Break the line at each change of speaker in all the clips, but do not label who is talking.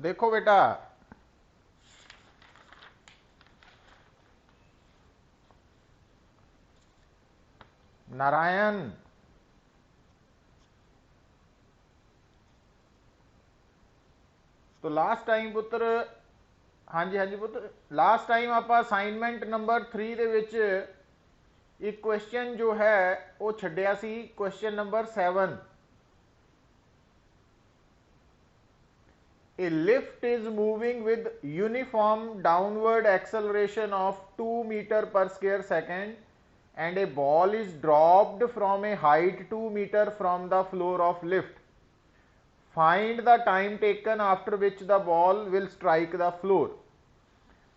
देखो बेटा, नारायण, तो लास्ट टाइम पुत्र, हाँ जी हाँ जी पुत्र, लास्ट टाइम आप असाइनमेंट नंबर 3 ਦੇ ਵਿੱਚ एक क्वेश्चन जो है वो छड्डिया सी, question number 7। A lift is moving with uniform downward acceleration of 2 meter per square second and a ball is dropped from a height 2 meter from the floor of lift. Find the time taken after which the ball will strike the floor.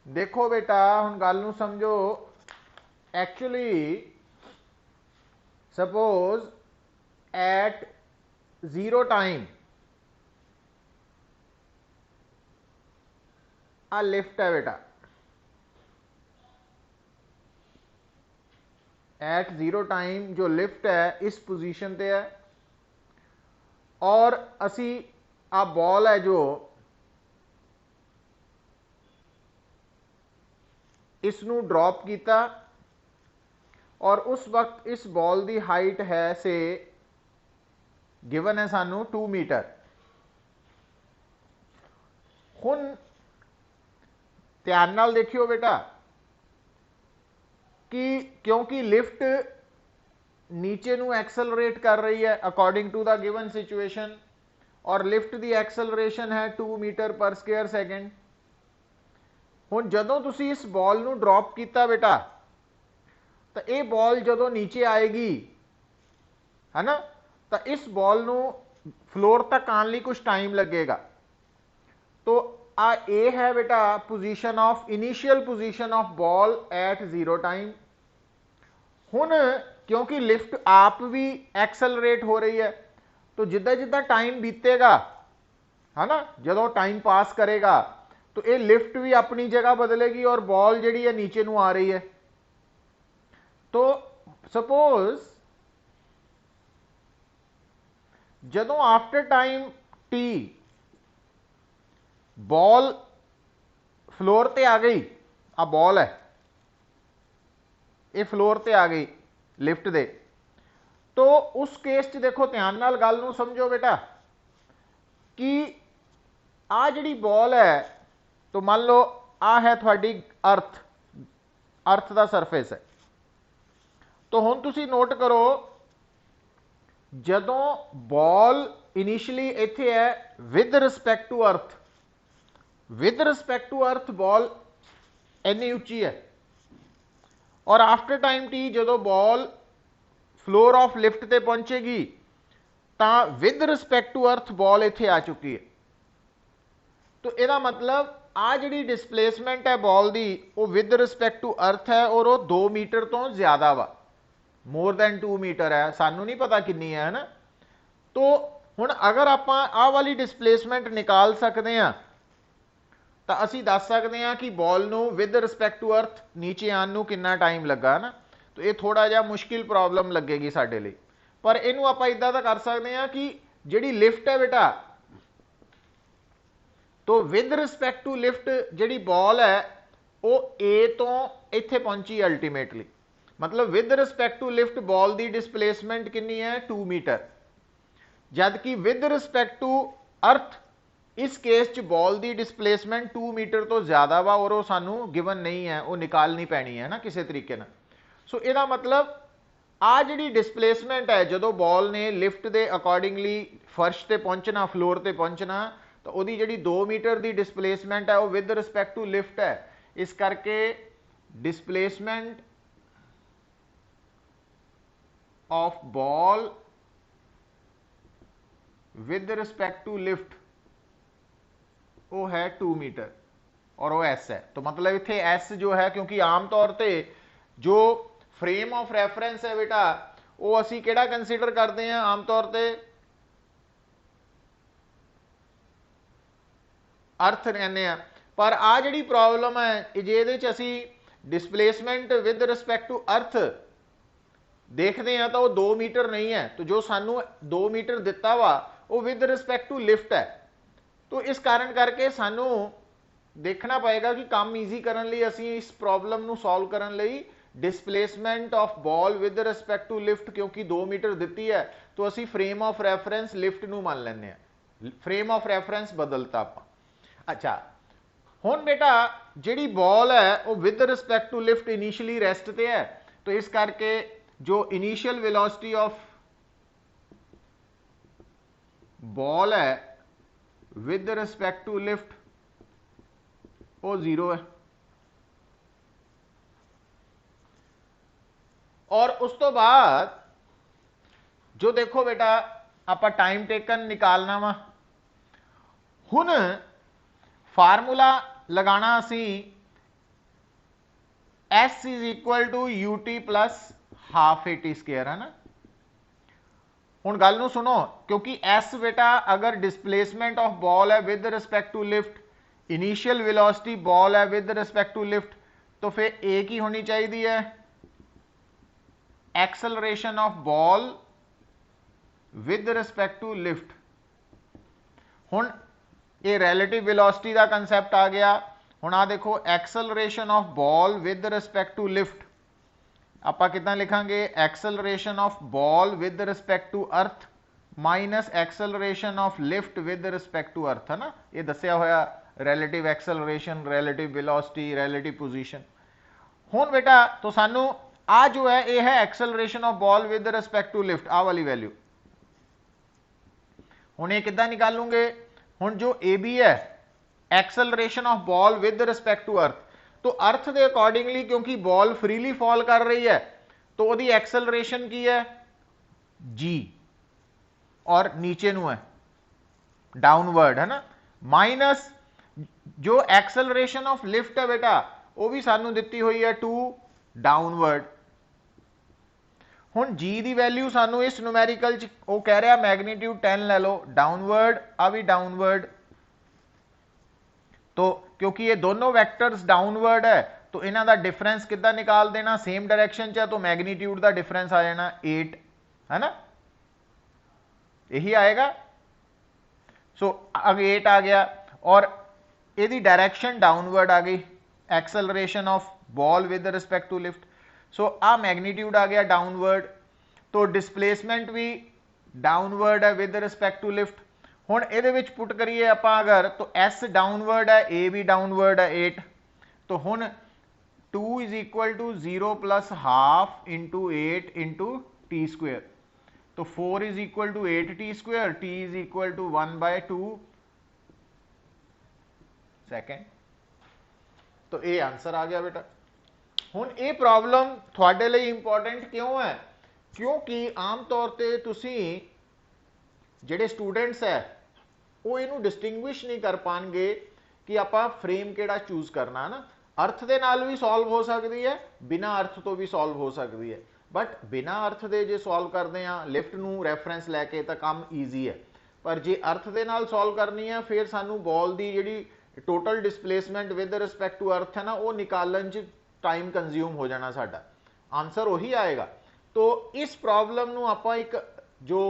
देखो बेटा हुण गल नूं समझो। Actually suppose at zero time आ lift है बेटा, at zero time जो लिफ्ट है इस पोजीशन पे है और असी आ बॉल है जो इसनू ड्रॉप किया और उस वक्त इस बॉल की हाइट है से गिवन है सानू 2 मीटर। हुण ध्यान नाल देखियो बेटा कि क्योंकि लिफ्ट नीचे नू एक्सेलरेट कर रही है according to the given situation और लिफ्ट की एक्सेलरेशन है 2 मीटर पर स्क्वायर सेकेंड। हुण जदों तुसी इस बॉल नू ड्रॉप किया बेटा तो यह बॉल जदों नीचे आएगी है ना, तो इस बॉल नू फ्लोर तक आने लिए कुछ टाइम लगेगा। तो आ ए है बेटा position of initial position of ball at zero time. हुण क्योंकि लिफ्ट आप भी एक्सेलरेट हो रही है तो जिदा जिदा टाइम बीतेगा है ना, जदों टाइम पास करेगा तो ये लिफ्ट भी अपनी जगह बदलेगी और बॉल जिहड़ी है नीचे नू आ रही है। तो सपोज जदों after time T ball floor ते आ गई, आ बॉल है ये फ्लोर ते आ गई लिफ्ट दे, तो उस केस च देखो ध्यान नाल गल नूं समझो बेटा कि आ जिहड़ी बॉल है तो मान लो आ है थोड़ी अर्थ, अर्थ का सरफेस है। तो हुण तुसी नोट करो जदों बॉल इनिशियली इत्थे है with respect to earth, with respect to earth ball इन्नी उच्ची है और आफ्टर टाइम टी जदों बॉल फ्लोर ऑफ लिफ्ट ते पहुंचेगी तो with respect to earth ball इत्थे आ चुकी है। तो यदा मतलब आ जिहड़ी डिस्प्लेसमेंट है बॉल दी वो विद रिस्पैक्ट टू अर्थ है और वो 2 मीटर तो ज्यादा वा, मोर दैन 2 मीटर है, सानू नहीं पता कितनी है ना। तो हुण अगर आप आ वाली डिस्प्लेसमेंट निकाल सकते हैं तो असी दस सकते हैं कि बॉल नू विद रिस्पैक्ट टू अर्थ नीचे आने नू कितना टाइम लगा ना। तो ये थोड़ा जिहा मुश्किल प्रॉब्लम लगेगी साडे लई, पर इनू आपां इदां दा कर सकते हैं कि जिहड़ी लिफ्ट है बेटा तो विद रिस्पैक्ट टू लिफ्ट जिहड़ी बॉल है वो ए तो इत्थे पहुंची अल्टीमेटली, मतलब with respect to lift ball की डिस्प्लेसमेंट कितनी है 2 मीटर, जबकि विद रिस्पैक्ट टू अर्थ इस केस च बॉल की डिस्प्लेसमेंट 2 मीटर तो ज्यादा वा और वो सानू गिवन नहीं है, वो निकालनी पैनी है ना किसी तरीके ना। सो इसका मतलब आ जिहड़ी डिस्प्लेसमेंट है जदों बॉल ने लिफ्ट के अकॉर्डिंगली फर्श ते पहुंचना, फ्लोर ते पहुंचना, तो वही जिहड़ी 2 मीटर की डिस्प्लेसमेंट है वो विद रिस्पैक्ट टू लिफ्ट है। इस करके displacement of ball with respect to lift वो है 2 मीटर और वो एस है। तो मतलब इत्थे एस जो है, क्योंकि आम तौर पे जो फ्रेम ऑफ रेफरेंस है बेटा वो असी केड़ा कंसीडर करते हैं आम तौर पे अर्थ कहने हैं, पर आ जिहड़ी प्रॉब्लम है जे इहदे च असी displacement with respect to earth देखते हैं तो वो 2 मीटर नहीं है, तो जो सानू 2 मीटर दिता वा वो विद रिस्पैक्ट टू लिफ्ट है। तो इस कारण करके सानू देखना पएगा कि काम ईजी करने लिए असी इस प्रॉब्लम नू सॉल्व करने लिए displacement of ball with respect to lift, क्योंकि 2 मीटर दी है तो असी फ्रेम ऑफ रेफरेंस लिफ्ट नू मान लें, फ्रेम ऑफ रेफरेंस बदलता आप। अच्छा हुण बेटा जिहड़ी बॉल है वो with respect to lift initially rest ते है, तो इस करके जो इनिशियल वेलोसिटी ऑफ बॉल है विद रिस्पेक्ट टू लिफ्ट वो 0 है। और उस तो बाद जो देखो बेटा आप टाइम टेकन निकालना वा, हुण फार्मूला लगाना असी S is equal to UT plus half AT square है ना। हुण गल नूं सुनो, क्योंकि S बेटा अगर डिस्प्लेसमेंट ऑफ बॉल है with respect to lift, initial velocity ball है विद रिस्पेक्ट टू लिफ्ट, तो फिर एक ही होनी चाहिए है acceleration of ball with respect to lift. हुण ये रिलेटिव वेलोसिटी का कंसैप्ट आ गया। हुण आ देखो acceleration of ball with respect to lift आपां किदां लिखांगे, acceleration of ball with respect to earth minus acceleration of lift with respect to earth है ना। ये दस्या होया relative acceleration, relative velocity, relative position. हुण बेटा तो सानू आ जो है ये है acceleration of ball with respect to lift, आ वाली वैल्यू। हुण ये किदां निकालूंगे, हुण जो ए बी है acceleration of ball with respect to earth, तो अर्थ के अकॉर्डिंगली क्योंकि बॉल फ्रीली फॉल कर रही है तो वो एक्सेलरेशन की है जी, और नीचे नू है डाउनवर्ड है ना, माइनस जो एक्सेलरेशन ऑफ लिफ्ट है बेटा वो भी सानू दिती हुई है 2 डाउनवर्ड। हुण जी की वैल्यू सानू इस न्यूमेरिकल च वो कह रहा मैग्नीट्यूड 10 ले लो, डाउनवर्ड आ भी डाउनवर्ड, तो क्योंकि ये दोनों वेक्टर्स डाउनवर्ड है तो इन्हां दा डिफरेंस किद्दां निकाल देना, सेम डायरेक्शन च है तो मैग्नीट्यूड का डिफरेंस आ जाना 8 है ना, यही आएगा। सो अब 8 आ गया और यदि डायरेक्शन डाउनवर्ड आ गई, acceleration of ball with respect to lift, so आ मैग्नीट्यूड आ गया डाउनवर्ड, तो डिस्प्लेसमेंट भी डाउनवर्ड है विद रिस्पेक्ट टू लिफ्ट। हुण इहदे विच पुट करिए आपां अगर तो S डाउनवर्ड है, A भी डाउनवर्ड है 8, तो हुण 2 is equal to 0 plus half into 8 into T square, तो 4 is equal to 8t square, t is equal to 1/2 second. तो ये आंसर आ गया बेटा। हुण ये प्रॉब्लम तुहाडे लई इंपॉर्टेंट क्यों है, क्योंकि आम तौर पर तुसी ਜਿਹੜੇ स्टूडेंट्स है वो इनू डिस्टिंग्विश नहीं कर पाएंगे कि आप फ्रेम केड़ा चूज करना है ना। अर्थ के नाल भी सॉल्व हो सकती है, बिना अर्थ तो भी सॉल्व हो सकती है, बट बिना अर्थ के जे सॉल्व करते हैं लिफ्ट नू रैफरेंस लैके तो काम ईजी है, पर जे अर्थ के नाल सॉल्व करनी है फिर सानू बॉल की जी total displacement with respect to earth है ना वो निकालन च टाइम कंज्यूम हो जाना, साडा आंसर वही आएगा। तो इस प्रॉब्लम नू आपां एक जो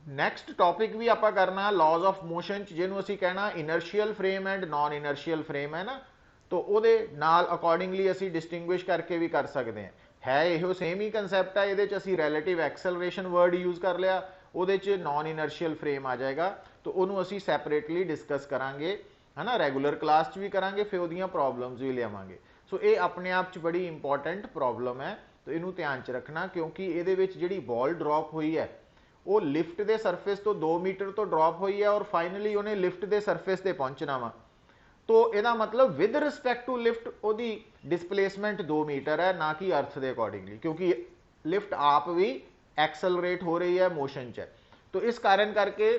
नैक्सट टॉपिक भी आप करना लॉज ऑफ मोशन जिन्हों असी कहना inertial frame and non inertial frame है ना, तो वो नाल अकॉर्डिंगली असी डिस्टिंग्विश करके भी कर सकते हैं। है यो सेम ही कंसैप्ट है, ये असी रिलेटिव एक्सेलरेशन वर्ड यूज कर लिया, वो नॉन इनर्शियल फ्रेम आ जाएगा, तो उन्होंने असी सैपरेटली डिस्कस करांगे है ना, रेगूलर क्लास भी करांगे, फिर वो प्रॉब्लम्स भी लियावांगे। सो ये अपने आप च बड़ी इंपॉर्टेंट प्रॉब्लम है, तो इनू ध्यान च रखना, क्योंकि ये जी बॉल ड्रॉप हुई है वो लिफ्ट के सरफेस तो 2 मीटर तो ड्रॉप हुई है और फाइनली उन्हें लिफ्ट के सरफेस से पहुंचना वा, तो यदा मतलब विद रिस्पेक्ट टू लिफ्ट ओदी डिस्प्लेसमेंट 2 मीटर है, ना कि अर्थ के अकॉर्डिंगली, क्योंकि लिफ्ट आप भी एक्सेलरेट हो रही है मोशन च। तो इस कारण करके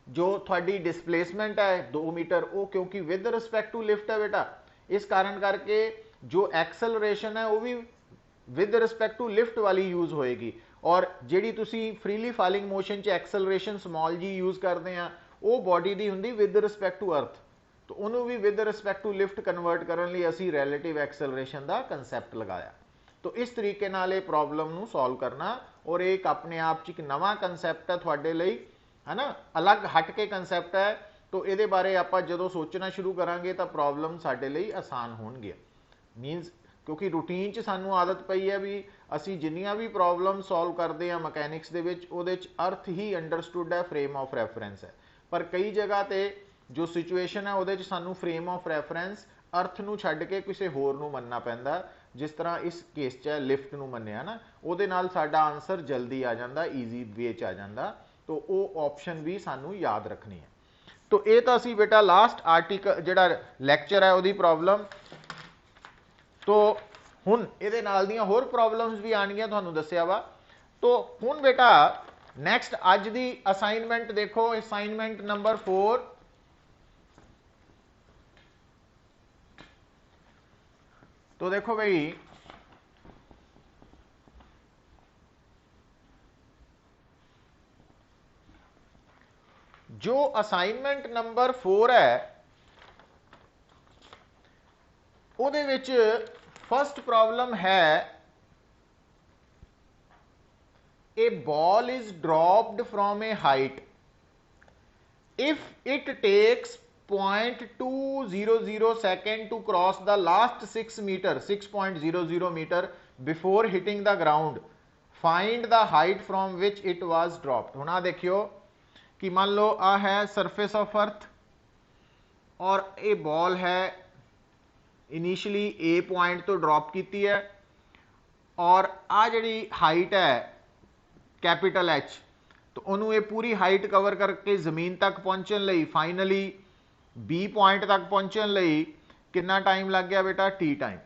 जो थोड़ी डिस्प्लेसमेंट है 2 मीटर वो क्योंकि विद रिस्पेक्ट टू लिफ्ट है बेटा, इस कारण करके जो एक्सेलरेशन है वो भी विद रिस्पेक्ट टू लिफ्ट वाली यूज होएगी, और जिहड़ी तुसी फ्रीली फॉलिंग मोशन च एक्सेलरेशन स्मॉल जी यूज करते हैं वो बॉडी दी हुंदी विद रिस्पेक्ट टू अर्थ, तो उन्होंने भी with respect to lift convert करने लई असी रिलेटिव एक्सेलरेशन का कंसैप्ट लगाया। तो इस तरीके नाल ये प्रॉब्लम नू सॉल्व करना, और एक अपने आप च एक नवा कंसैप्ट है तुहाडे लई है ना, अलग हट के कंसैप्ट है। तो ये बारे आप जो सोचना शुरू करांगे तो प्रॉब्लम साडे लई आसान होणगियां। मीनस क्योंकि रूटीन च सानू आदत पई है भी असी जिन्नियां भी प्रॉब्लम सॉल्व करते हैं मकैनिक्स दे विच उहदे च अर्थ ही अंडरस्टूड है, फ्रेम ऑफ रैफरेंस है। पर कई जगह ते जो सिचुएशन है उहदे च सानू फ्रेम ऑफ रैफरेंस अर्थ नूं छड्ड के किसी होर नूं मनना पैंदा। जिस तरह इस केस च लिफ्ट नूं मन्निया ना, उहदे नाल साडा आंसर जल्दी आ जांदा, ईजी वे च आ जांदा। तो वो ऑप्शन भी सानू याद रखनी है। तो ये तो असी बेटा लास्ट आर्टिकल जिहड़ा लैक्चर है उहदी प्रॉब्लम। तो हुण इहदे नाल दीयां होर प्रॉब्लम्स भी आणगियां, तुहानू दस्सिया वा। तो हुण बेटा नैक्सट अज दी असाइनमेंट देखो, असाइनमेंट नंबर 4। तो देखो भाई, जो असाइनमेंट नंबर 4 है उहदे विच फर्स्ट प्रॉब्लम है, a ball is dropped from a height if it takes 0.200 second to cross the last 6 metre 6.00 metre before hitting the ground, find the height from which it was dropped. हुण आ देखियो कि मान लो आ है surface of earth और ये ball है initially ए point तो ड्रॉप की है और आ जी हाइट है कैपिटल एच, तो उन्होंने ये पूरी हाइट कवर करके जमीन तक पहुंचने लई फाइनली बी पॉइंट तक पहुंचने लई कितना टाइम लग गया बेटा, टी टाइम।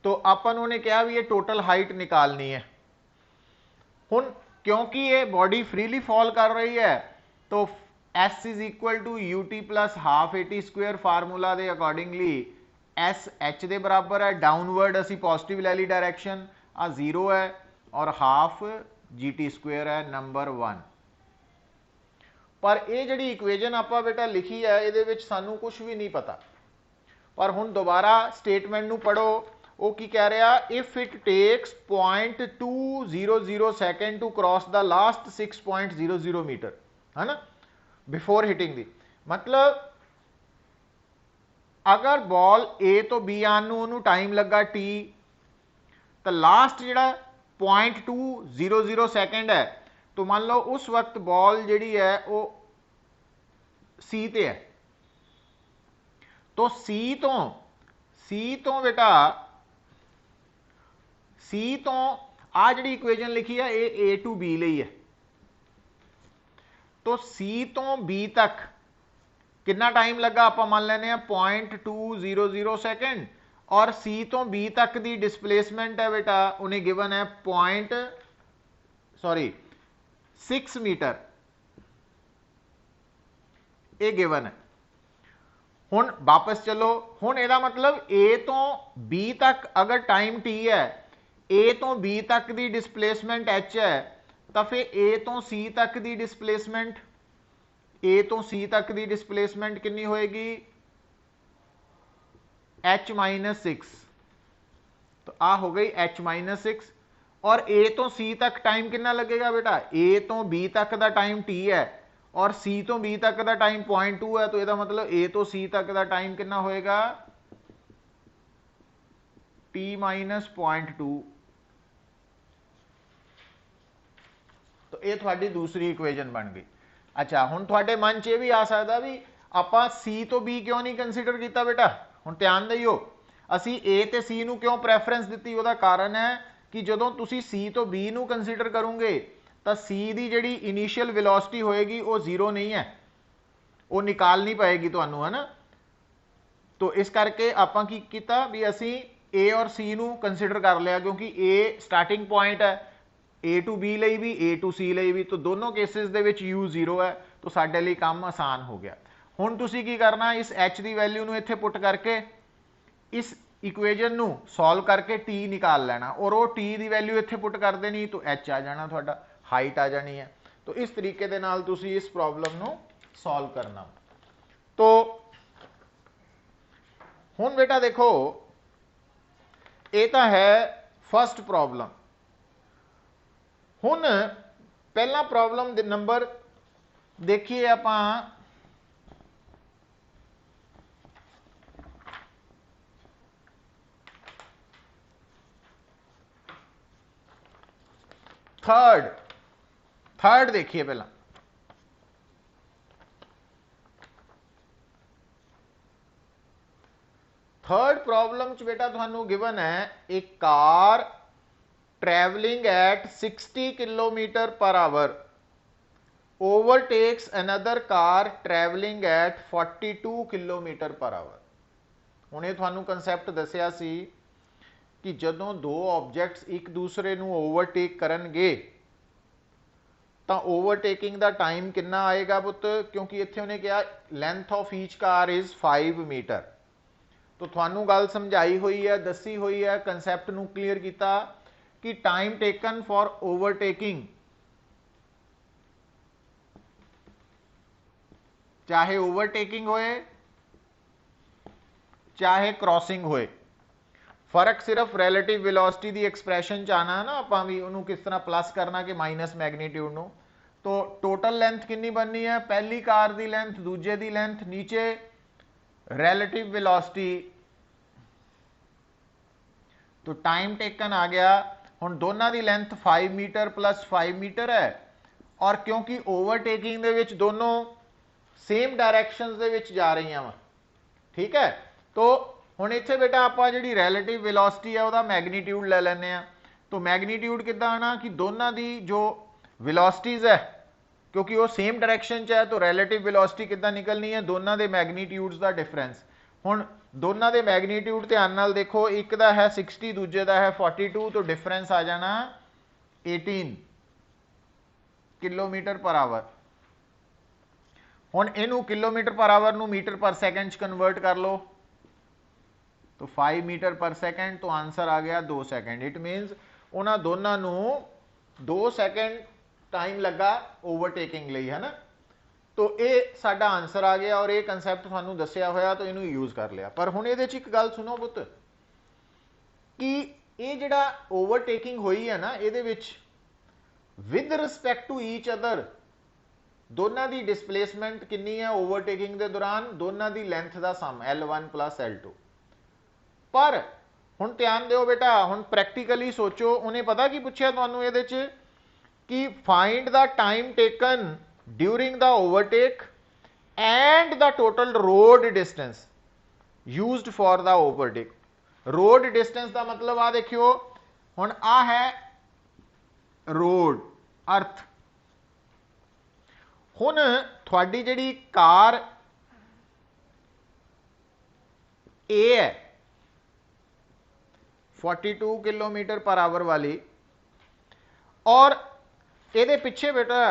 तो अपन उन्होंने कहा भी ये टोटल हाइट निकालनी है। हुण क्योंकि ये बॉडी फ्रीली फॉल कर रही है तो S is equal to U T plus half A T square formula के अकॉर्डिंगली एस एच के बराबर है। डाउनवर्ड असी पॉजिटिव ले ली डायरैक्शन, आ 0 है और हाफ जी टी स्क्वेयर है नंबर 1। पर यह जी इक्वेजन आप बेटा लिखी है ये सानू कुछ भी नहीं पता। पर हुण दोबारा स्टेटमेंट नू पढ़ो, वो की कह रहा, if it takes 0.200 second to cross the last 6.00 metre, है ना, बिफोर हिटिंग दी। मतलब अगर बॉल ए तो बी आन नू टाइम लगा टी, तो लास्ट जिहड़ा 0.200 सेकेंड है, तो मान लो उस वक्त बॉल जिहड़ी है वो सी ते है। तो सी तो बेटा सी तो आ जी इक्वेजन लिखी है ए टू बी लई है। तो सी तो बी तक कितना टाइम लगा, आप मान लेने 0.200 सेकेंड, और सी तो बी तक दी डिस्प्लेसमेंट है बेटा उन्हें गिवन है 6 मीटर, ये गिवन है। हुण वापस चलो, हुण एदा मतलब ए तो बी तक अगर टाइम टी है, ए तो बी तक दी डिस्प्लेसमेंट एच है, तो फिर ए तो सी तक दी डिस्प्लेसमेंट कितनी होएगी, h-6। तो आ हो गई h-6। और ए तो सी तक टाइम कितना लगेगा बेटा, ए तो बी तक दा टाइम t है और सी तो बी तक दा टाइम 0.2 है। तो यदा मतलब ए तो सी तक दा टाइम कितना होएगा, t-0.2। तो ये थोड़ी दूसरी इक्वेजन बन गई। अच्छा, हुण थोड़े मन च भी आ सकता भी आपां सी तो बी क्यों नहीं कंसीडर किया बेटा। हुण ध्यान दिओ, असी ए ते सी नूं क्यों प्रैफरेंस दी, उहदा कारण है कि जदों तुसी सी तो बी नूं कंसीडर करोगे तो सी दी जिहड़ी इनिशियल वेलोसिटी होएगी वो 0 नहीं है, वो निकालनी पएगी तुहानूं, है ना। तो इस करके आपां की कीता भी असी ए और सी नूं कंसीडर कर लिया, क्योंकि ए स्टार्टिंग पॉइंट है ए टू बी लई भी ए टू सी लई भी, तो दोनों केसिस दे विच यू 0 है। तो साडे लई काम आसान हो गया। हुण तुसीं की करना, इस एच की वैल्यू नूं इत्थे पुट करके इस इक्वेजन नूं सॉल्व करके टी निकाल लेना, और वो टी की वैल्यू इत्थे पुट कर देनी तो एच आ जाना, तुहाडा हाइट आ जानी है। तो इस तरीके दे नाल तुसीं इस प्रॉब्लम नूं सॉल्व करना। तो हुण बेटा देखो, ये तो है फर्स्ट प्रॉब्लम। हुण पहला प्रॉब्लम नंबर देखिए आपां थर्ड देखिए पहला। थर्ड प्रॉब्लम च बेटा थानू गिवन है एक car travelling eight 60 kilometre per our overtakes another car travelling eight 42 kilometre per our. हुणे थानू कंसैप्ट दसिया सी कि जदों दो ऑब्जेक्ट्स एक दूसरे नू ओवरटेक करनगे तो ओवरटेकिंग दा टाइम कितना आएगा पुत, क्योंकि इत्थे उन्हें कहा length of each car is 5 metre. तो थानू गल समझाई हुई है, दसी हुई है, कंसैप्ट नू क्लीयर किया कि टाइम टेकन फॉर ओवरटेकिंग चाहे ओवरटेकिंग होए चाहे क्रॉसिंग होए, फर्क सिर्फ रिलेटिव वेलोसिटी की एक्सप्रैशन च आना है ना, आपां भी उन्होंने किस तरह प्लस करना कि माइनस मैगनीट्यूड नू। तो टोटल लेंथ कितनी बननी है, पहली कार की लेंथ दूजे की लेंथ नीचे रिलेटिव वेलोसिटी, तो टाइम टेकन आ गया। हुण दोनों की लेंथ 5 मीटर प्लस 5 मीटर है, और क्योंकि ओवरटेकिंग दे विच दोनों सेम डायरैक्शंस दे विच जा रही वा, ठीक है। तो हुण इत्थे बेटा आपां जिहड़ी रिलेटिव वेलोसिटी है उहदा मैगनीट्यूड ले लैंदे आ। तो मैगनीट्यूड किद्दां आना कि दोनों की जो वेलोसिटीज़ है, क्योंकि वो सेम डायरैक्शन च है, तो रिलेटिव वेलोसिटी किद्दां निकलनी है, दोनों के मैगनीट्यूड्स का डिफरेंस। हुण दोनों के मैगनीट्यूड ध्यान नाल देखो, एक दा है 60 दूजे दा है 42, तो डिफरेंस आ जाना 18 किलोमीटर पर आवर। हुण इनू किलोमीटर पर आवर नू मीटर पर सैकेंड कन्वर्ट कर लो, तो 5 मीटर पर सैकेंड, तो आंसर आ गया 2 सैकेंड। इट मीनस उन्होंने दोनों नू 2 सैकेंड टाइम लगा ओवरटेकिंग लई, है ना। तो ये साडा आंसर आ गया, और ये कंसैप्ट थानू दसिया होया तो इनू यूज कर लिया। पर हुण इहदे च एक गल सुनो पुत कि ये जिहड़ा ओवरटेकिंग हुई है ना, इहदे विच with respect to each other दोनों की डिसप्लेसमेंट कितनी है ओवरटेकिंग के दौरान, दोनों की लेंथ का सम L1 प्लस L2। पर हुण ध्यान दिओ बेटा, हुण प्रैक्टिकली सोचो, उन्हें पता की पूछा तुहानू इहदे च कि find the time taken during the overtake and the total road distance used for the overtake. Road distance का मतलब आ देखियो, हुण आ है रोड अर्थ। हुण थोड़ी जिहड़ी कार ए है 42 किलोमीटर पर आवर वाली, और ये पिछे बेटा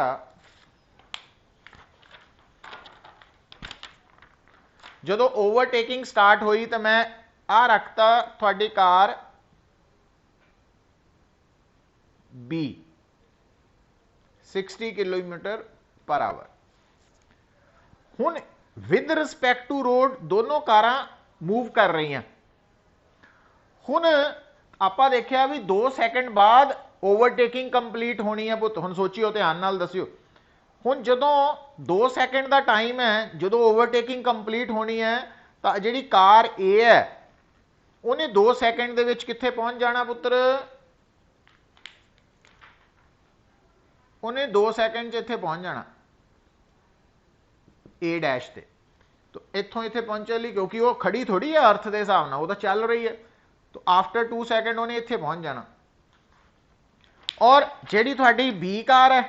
जो ओवरटेकिंग स्टार्ट हुई तो मैं आ रखता थोड़ी car B 60 kilometre per hour. हुण विद रिस्पैक्ट टू रोड दोनों कारां मूव कर रही हैं। हुण आपां देखिया भी 2 सैकेंड बाद ओवरटेकिंग कंप्लीट होनी है पुत। हुण सोचियो, ध्यान नाल दसियो, हुण जदों 2 सैकेंड का टाइम है, जदों ओवरटेकिंग कंप्लीट होनी है, तो जिहड़ी कार ए है उन्हें 2 सैकेंड दे विच कित्थे पहुंच जाना पुत्र, उन्हें 2 सैकेंड इत्थे पहुंच जाना ए डैश ते। तो इत्थों इत्थे पहुंचने लई, क्योंकि वो खड़ी थोड़ी है अर्थ के हिसाब नाल, वो तो चल रही है, तो आफ्टर 2 सैकेंड उन्हें इत्थे पहुंच जाना। और जिहड़ी तुहाडी बी कार है,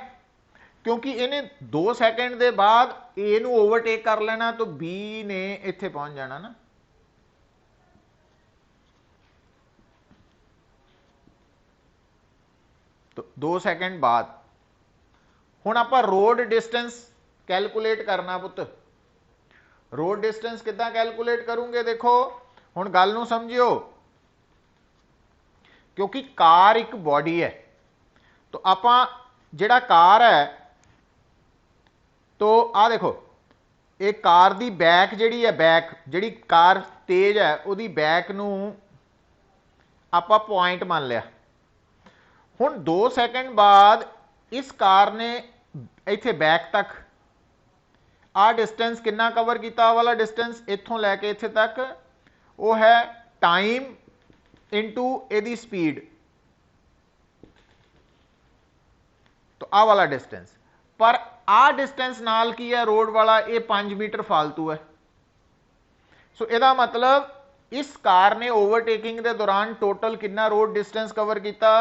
क्योंकि इन्हें 2 सैकेंड के बाद ए नू ओवरटेक कर लेना, तो बी ने इत्थे पहुंच जाना ना। तो 2 सैकेंड बाद हुण आपां रोड डिस्टेंस कैलकुलेट करना पुत। रोड डिस्टेंस किद्दां कैलकुलेट करूंगे, देखो हुण गल नूं समझियो, क्योंकि कार एक बॉडी है, तो आपां जिहड़ा कार है, तो आ देखो एक कार दी बैक जिहड़ी है, बैक जिहड़ी कार तेज है उहदी बैक नूं आपां पॉइंट मान लिया। हुण 2 सैकेंड बाद इस कार ने इत्थे बैक तक आ डिस्टेंस कितना कवर किया, वाला डिस्टेंस इत्थों लैके इत्थे तक वो है टाइम इंटू एदी स्पीड, तो आ वाला डिस्टेंस। पर आ डिस्टेंस नाल की है रोड वाला, ये 5 मीटर फालतू है। सो ਇਹਦਾ मतलब इस कार ने ओवरटेकिंग के दौरान टोटल कितना रोड डिस्टेंस कवर किया,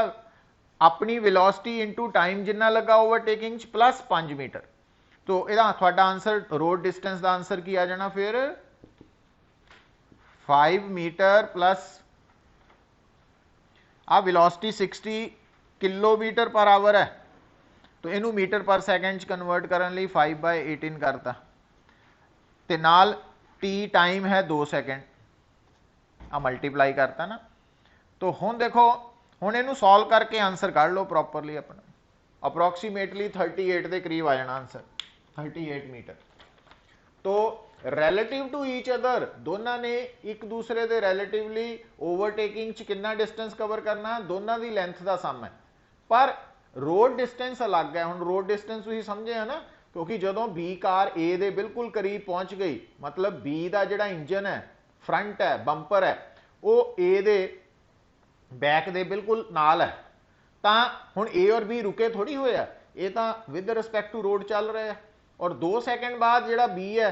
अपनी वेलोसिटी इंटू टाइम जिन्ना लगा ओवरटेकिंग प्लस 5 मीटर। तो ਇਹਦਾ ਤੁਹਾਡਾ आंसर रोड डिस्टेंस का आंसर की आ जाना फिर 5 metre plus uh velocity 60 kilometre per our है, तो इनू मीटर पर सैकेंड कन्वर्ट करने लिए 5/18 करता, ते नाल टी टाइम है 2 सेकेंड, आ मल्टीप्लाई करता ना। तो हुण देखो, हुण इनू सॉल्व करके आंसर कढ़ लो प्रॉपरली अपना, अप्रोक्सीमेटली 38 के करीब आ जाना आंसर, 38 मीटर। तो रिलेटिव टू ईच अदर दोनों ने एक दूसरे के रिलेटिवली ओवरटेकिंग कितना डिस्टेंस कवर करना, दोनों की लेंथ का सम है, पर रोड डिस्टेंस अलग है। हुण रोड डिस्टेंस तुसीं समझे है ना, क्योंकि जदों बी कार ए दे बिल्कुल करीब पहुंच गई, मतलब बी का जिहड़ा इंजन है, फ्रंट है, बंपर है, वो ए दे बैक दे बिल्कुल नाल है, तां हुण ए और बी रुके थोड़ी होए आ, ये तां विद रिस्पैक्ट टू रोड चल रहे हैं, और 2 सेकेंड बाद जिहड़ा बी है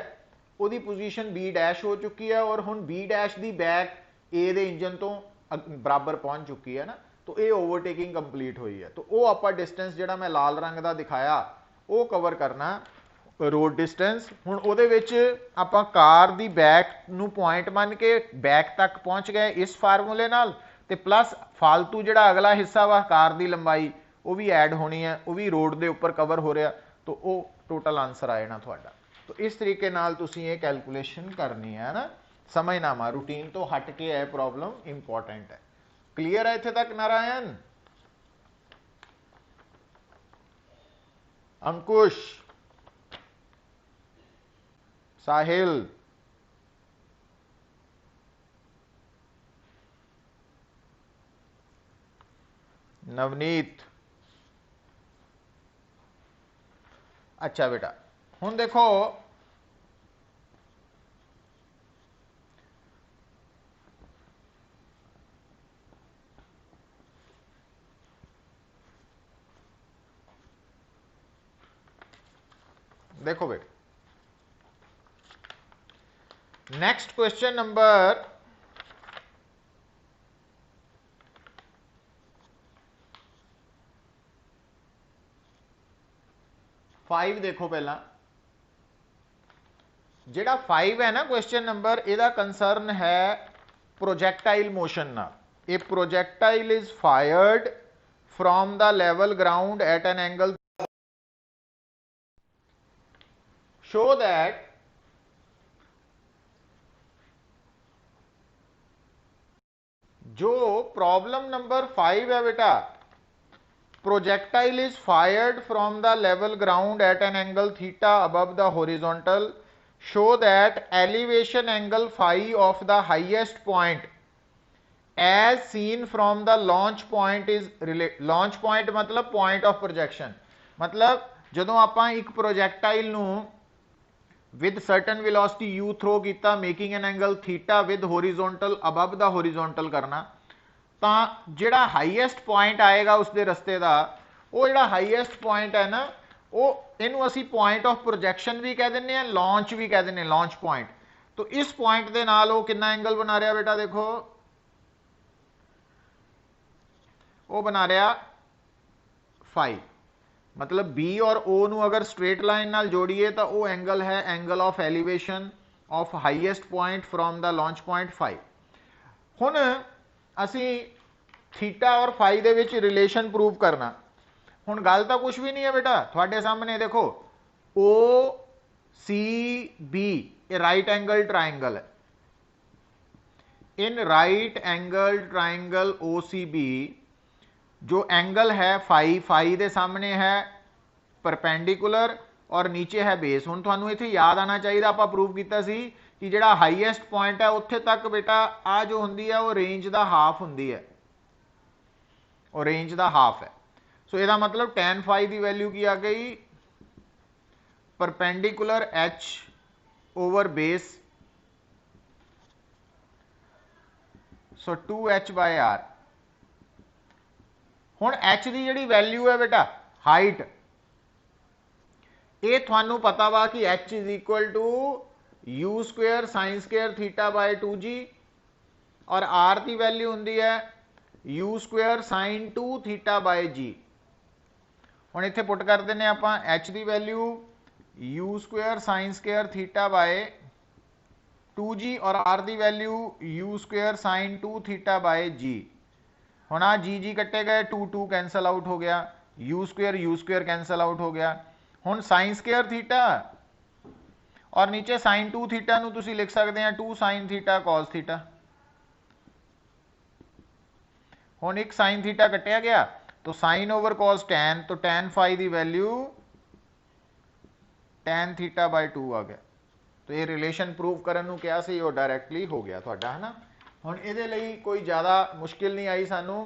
ਉਹਦੀ पोजीशन बी डैश हो चुकी है, और हुण बी डैश की बैक ए दे इंजन तो बराबर पहुंच चुकी है ना, तो ये ओवरटेकिंग कंप्लीट हुई है। तो वो आपां डिस्टेंस जिहड़ा मैं लाल रंग का दिखाया वो कवर करना रोड डिस्टेंस। हुण उहदे विच आपां कार दी बैक नूं पॉइंट मन के बैक तक पहुंच गए इस फार्मूले नाल, ते प्लस फालतू जिहड़ा अगला हिस्सा वा कार दी लंबाई वो भी ऐड होनी है, वो भी रोड दे उपर कवर हो रहा, तो वो टोटल आंसर आ जाना तुहाडा। तो इस तरीके नाल तुसीं ये कैलकुलेशन करनी है ना, समझना मा रूटीन तो हट के है प्रॉब्लम इंपॉर्टेंट है। क्लीयर है इत्थे तक नारायण? अंकुश, साहिल, नवनीत। अच्छा बेटा, हुण देखो देखो बेटा, नेक्स्ट क्वेश्चन नंबर 5 देखो पहला, जिहड़ा 5 है ना क्वेश्चन नंबर, इहदा कंसर्न है प्रोजैक्टाइल मोशन नाल। A projectile is fired from the level ground at an angle, show that जो प्रॉब्लम नंबर 5 है बेटा, projectile is fired from the level ground at an angle theta above the horizontal, show that elevation angle phi of the highest point as seen from the launch point is launch point मतलब point of projection, मतलब जदों आपां एक प्रोजैक्टाइल नूं with certain velocity u throw किया, making an angle theta with horizontal above the horizontal करना, तो जिहड़ा हाईएस्ट पॉइंट आएगा उसके रस्ते का, वो जिहड़ा हाईएस्ट पॉइंट है ना, वो इनू असी पॉइंट ऑफ प्रोजैक्शन भी कह दें, लॉन्च भी कह दें, लॉन्च पॉइंट। तो इस पॉइंट के नाल वो कितना एंगल बना रहा बेटा, देखो वो बना रहा फाई, मतलब बी और ओ नू अगर स्ट्रेट लाइन नाल जोड़िए तो वो एंगल है angle of elevation of highest point from the launch point 5। हुण असी थीटा और फाई दे विच रिलेशन प्रूव करना। हुण गल तो कुछ भी नहीं है बेटा, थोड़े सामने देखो ओ सी बी ये राइट एंगल ट्राइंगल है, in right angle triangle O C B जो एंगल है फाई, फाई दे सामने है परपेंडिकुलर और नीचे है बेस। हुण तुहानूं इत्थे याद आना चाहिए, आपां प्रूव कीता सी कि जिहड़ा हाईएस्ट पॉइंट है उत्थे तक बेटा आ जो हुंदी है वो रेंज दा हाफ हुंदी है, और रेंज दा हाफ है। सो ਇਹਦਾ मतलब tan phi की वैल्यू की आ गई परपेंडिकुलर h ओवर बेस, सो 2h बाय r। हुण h की जिहड़ी वैल्यू है बेटा हाइट, ये थानू पता वा कि h is equal to U square sine square theta by 2g, और r की वैल्यू होंदी है U square sine 2 theta by g। हुण इत्थे पुट कर देने आपां h की value U square sine square theta by 2g और r की value U square sine 2 theta by g। हुण आ जी कट्टे गए, 2 कैंसल आउट हो गया, यू स्क्वेयर कैंसल आउट हो गया। हुण साइन स्क्वेयर थीटा और नीचे साइन 2 थीटा नूं तुसीं लिख सकते हैं 2 साइन थीटा कॉस थीटा। हुण एक साइन थीटा कट्टिया गया तो साइन ओवर कॉस टैन, तो टैन फाई की वैल्यू टैन थीटा बाय 2 आ गया। तो ये रिलेशन प्रूव करने क्या सी, वो डायरैक्टली हो गया तुहाडा, है ना। हुण इहदे लई कोई ज़्यादा मुश्किल नहीं आई सानू,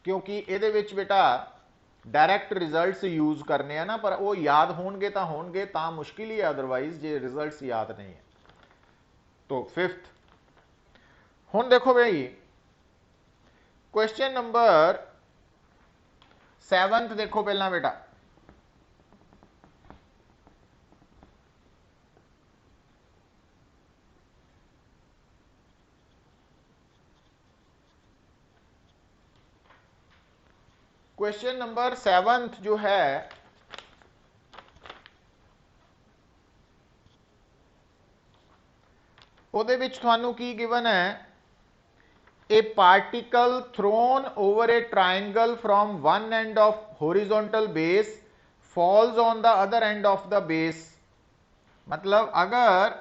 क्योंकि इहदे विच बेटा डायरैक्ट रिजल्ट्स यूज करने हैं ना, पर वो याद होणगे तां मुश्किल ही है, अदरवाइज जे रिजल्ट्स याद नहीं है। तो फिफ्थ, हुण देखो भाई क्वेश्चन नंबर 7 देखो पहला बेटा। क्वेश्चन नंबर 7 जो है ਉਹਦੇ ਵਿੱਚ ਤੁਹਾਨੂੰ ਕੀ गिवन है, a particle thrown over a triangle from one end of horizontal base falls on the other end of the base। मतलब अगर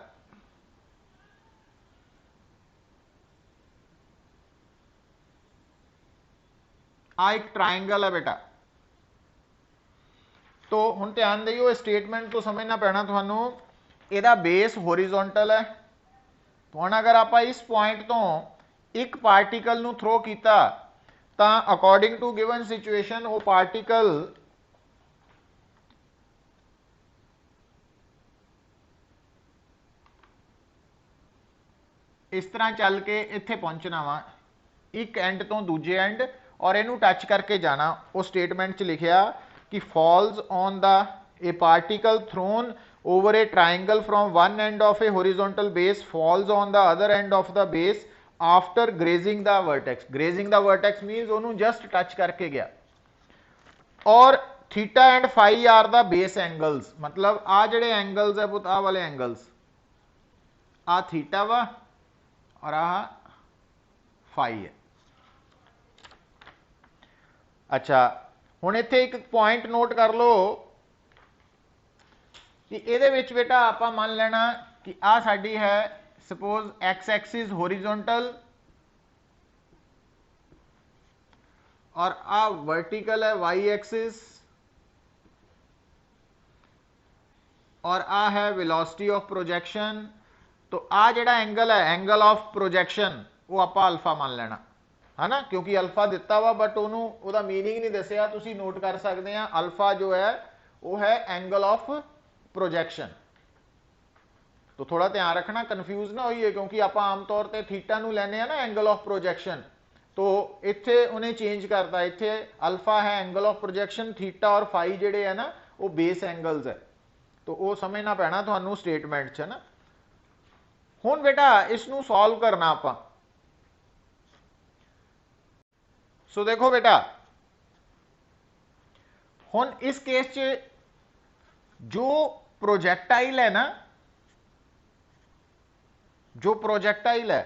आ एक ट्राइंगल है बेटा, तो हुण ध्यान दिओ, स्टेटमेंट तो समझना पैना तुहानू, इहदा बेस होरिजोंटल है। हुण अगर आप इस पॉइंट तो एक पार्टिकल नू थ्रो किया तो अकॉर्डिंग टू गिवन सिचुएशन वो पार्टिकल इस तरह चल के इत्थे पहुंचना वा, एक एंड तो दूजे एंड, और इनू टच करके जाना। वो स्टेटमेंट च लिखिया कि falls on the a particle thrown over a triangle from one end of a horizontal base falls on the other end of the base after grazing the vertex। grazing the vertex means ਉਹਨੂੰ just touch करके गया। और theta and phi are the base angles, मतलब आ ਜਿਹੜੇ angles है पुत आ वाले एंगल्स, आ थीटा वा और आ फाई है। अच्छा हुण इत्थे एक पॉइंट नोट कर लो कि ਇਹਦੇ ਵਿੱਚ बेटा आप मान लेना कि आ साडी है सपोज एक्स एक्सिस होरिजोंटल और आ वर्टिकल है वाई एक्सिस, और आ है वेलोसिटी ऑफ प्रोजेक्शन। तो आ जिहड़ा एंगल है एंगल ऑफ प्रोजेक्शन वो आप अल्फा मान लेना, है ना, क्योंकि अल्फा दिता वा बट उहदा मीनिंग नहीं दसिया। तुसीं नोट कर सकते हैं अल्फा जो है वो है एंगल ऑफ प्रोजेक्शन। तो थोड़ा ध्यान रखना कन्फ्यूज ना होइए, क्योंकि आप आमतौर पर थीटा नू लैने ना एंगल ऑफ प्रोजेक्शन, तो इत्थे उन्हें चेंज करता, इत्थे अल्फा है एंगल ऑफ प्रोजेक्शन, थीटा और फाई जिहड़े है ना वो बेस एंगल्स है। तो वो समझना पैना तुहानू स्टेटमेंट च ना। हुण बेटा इसनू सॉल्व करना आपां। सो देखो बेटा हुण इस केस च जो प्रोजेक्टाइल है ना, जो प्रोजेक्टाइल है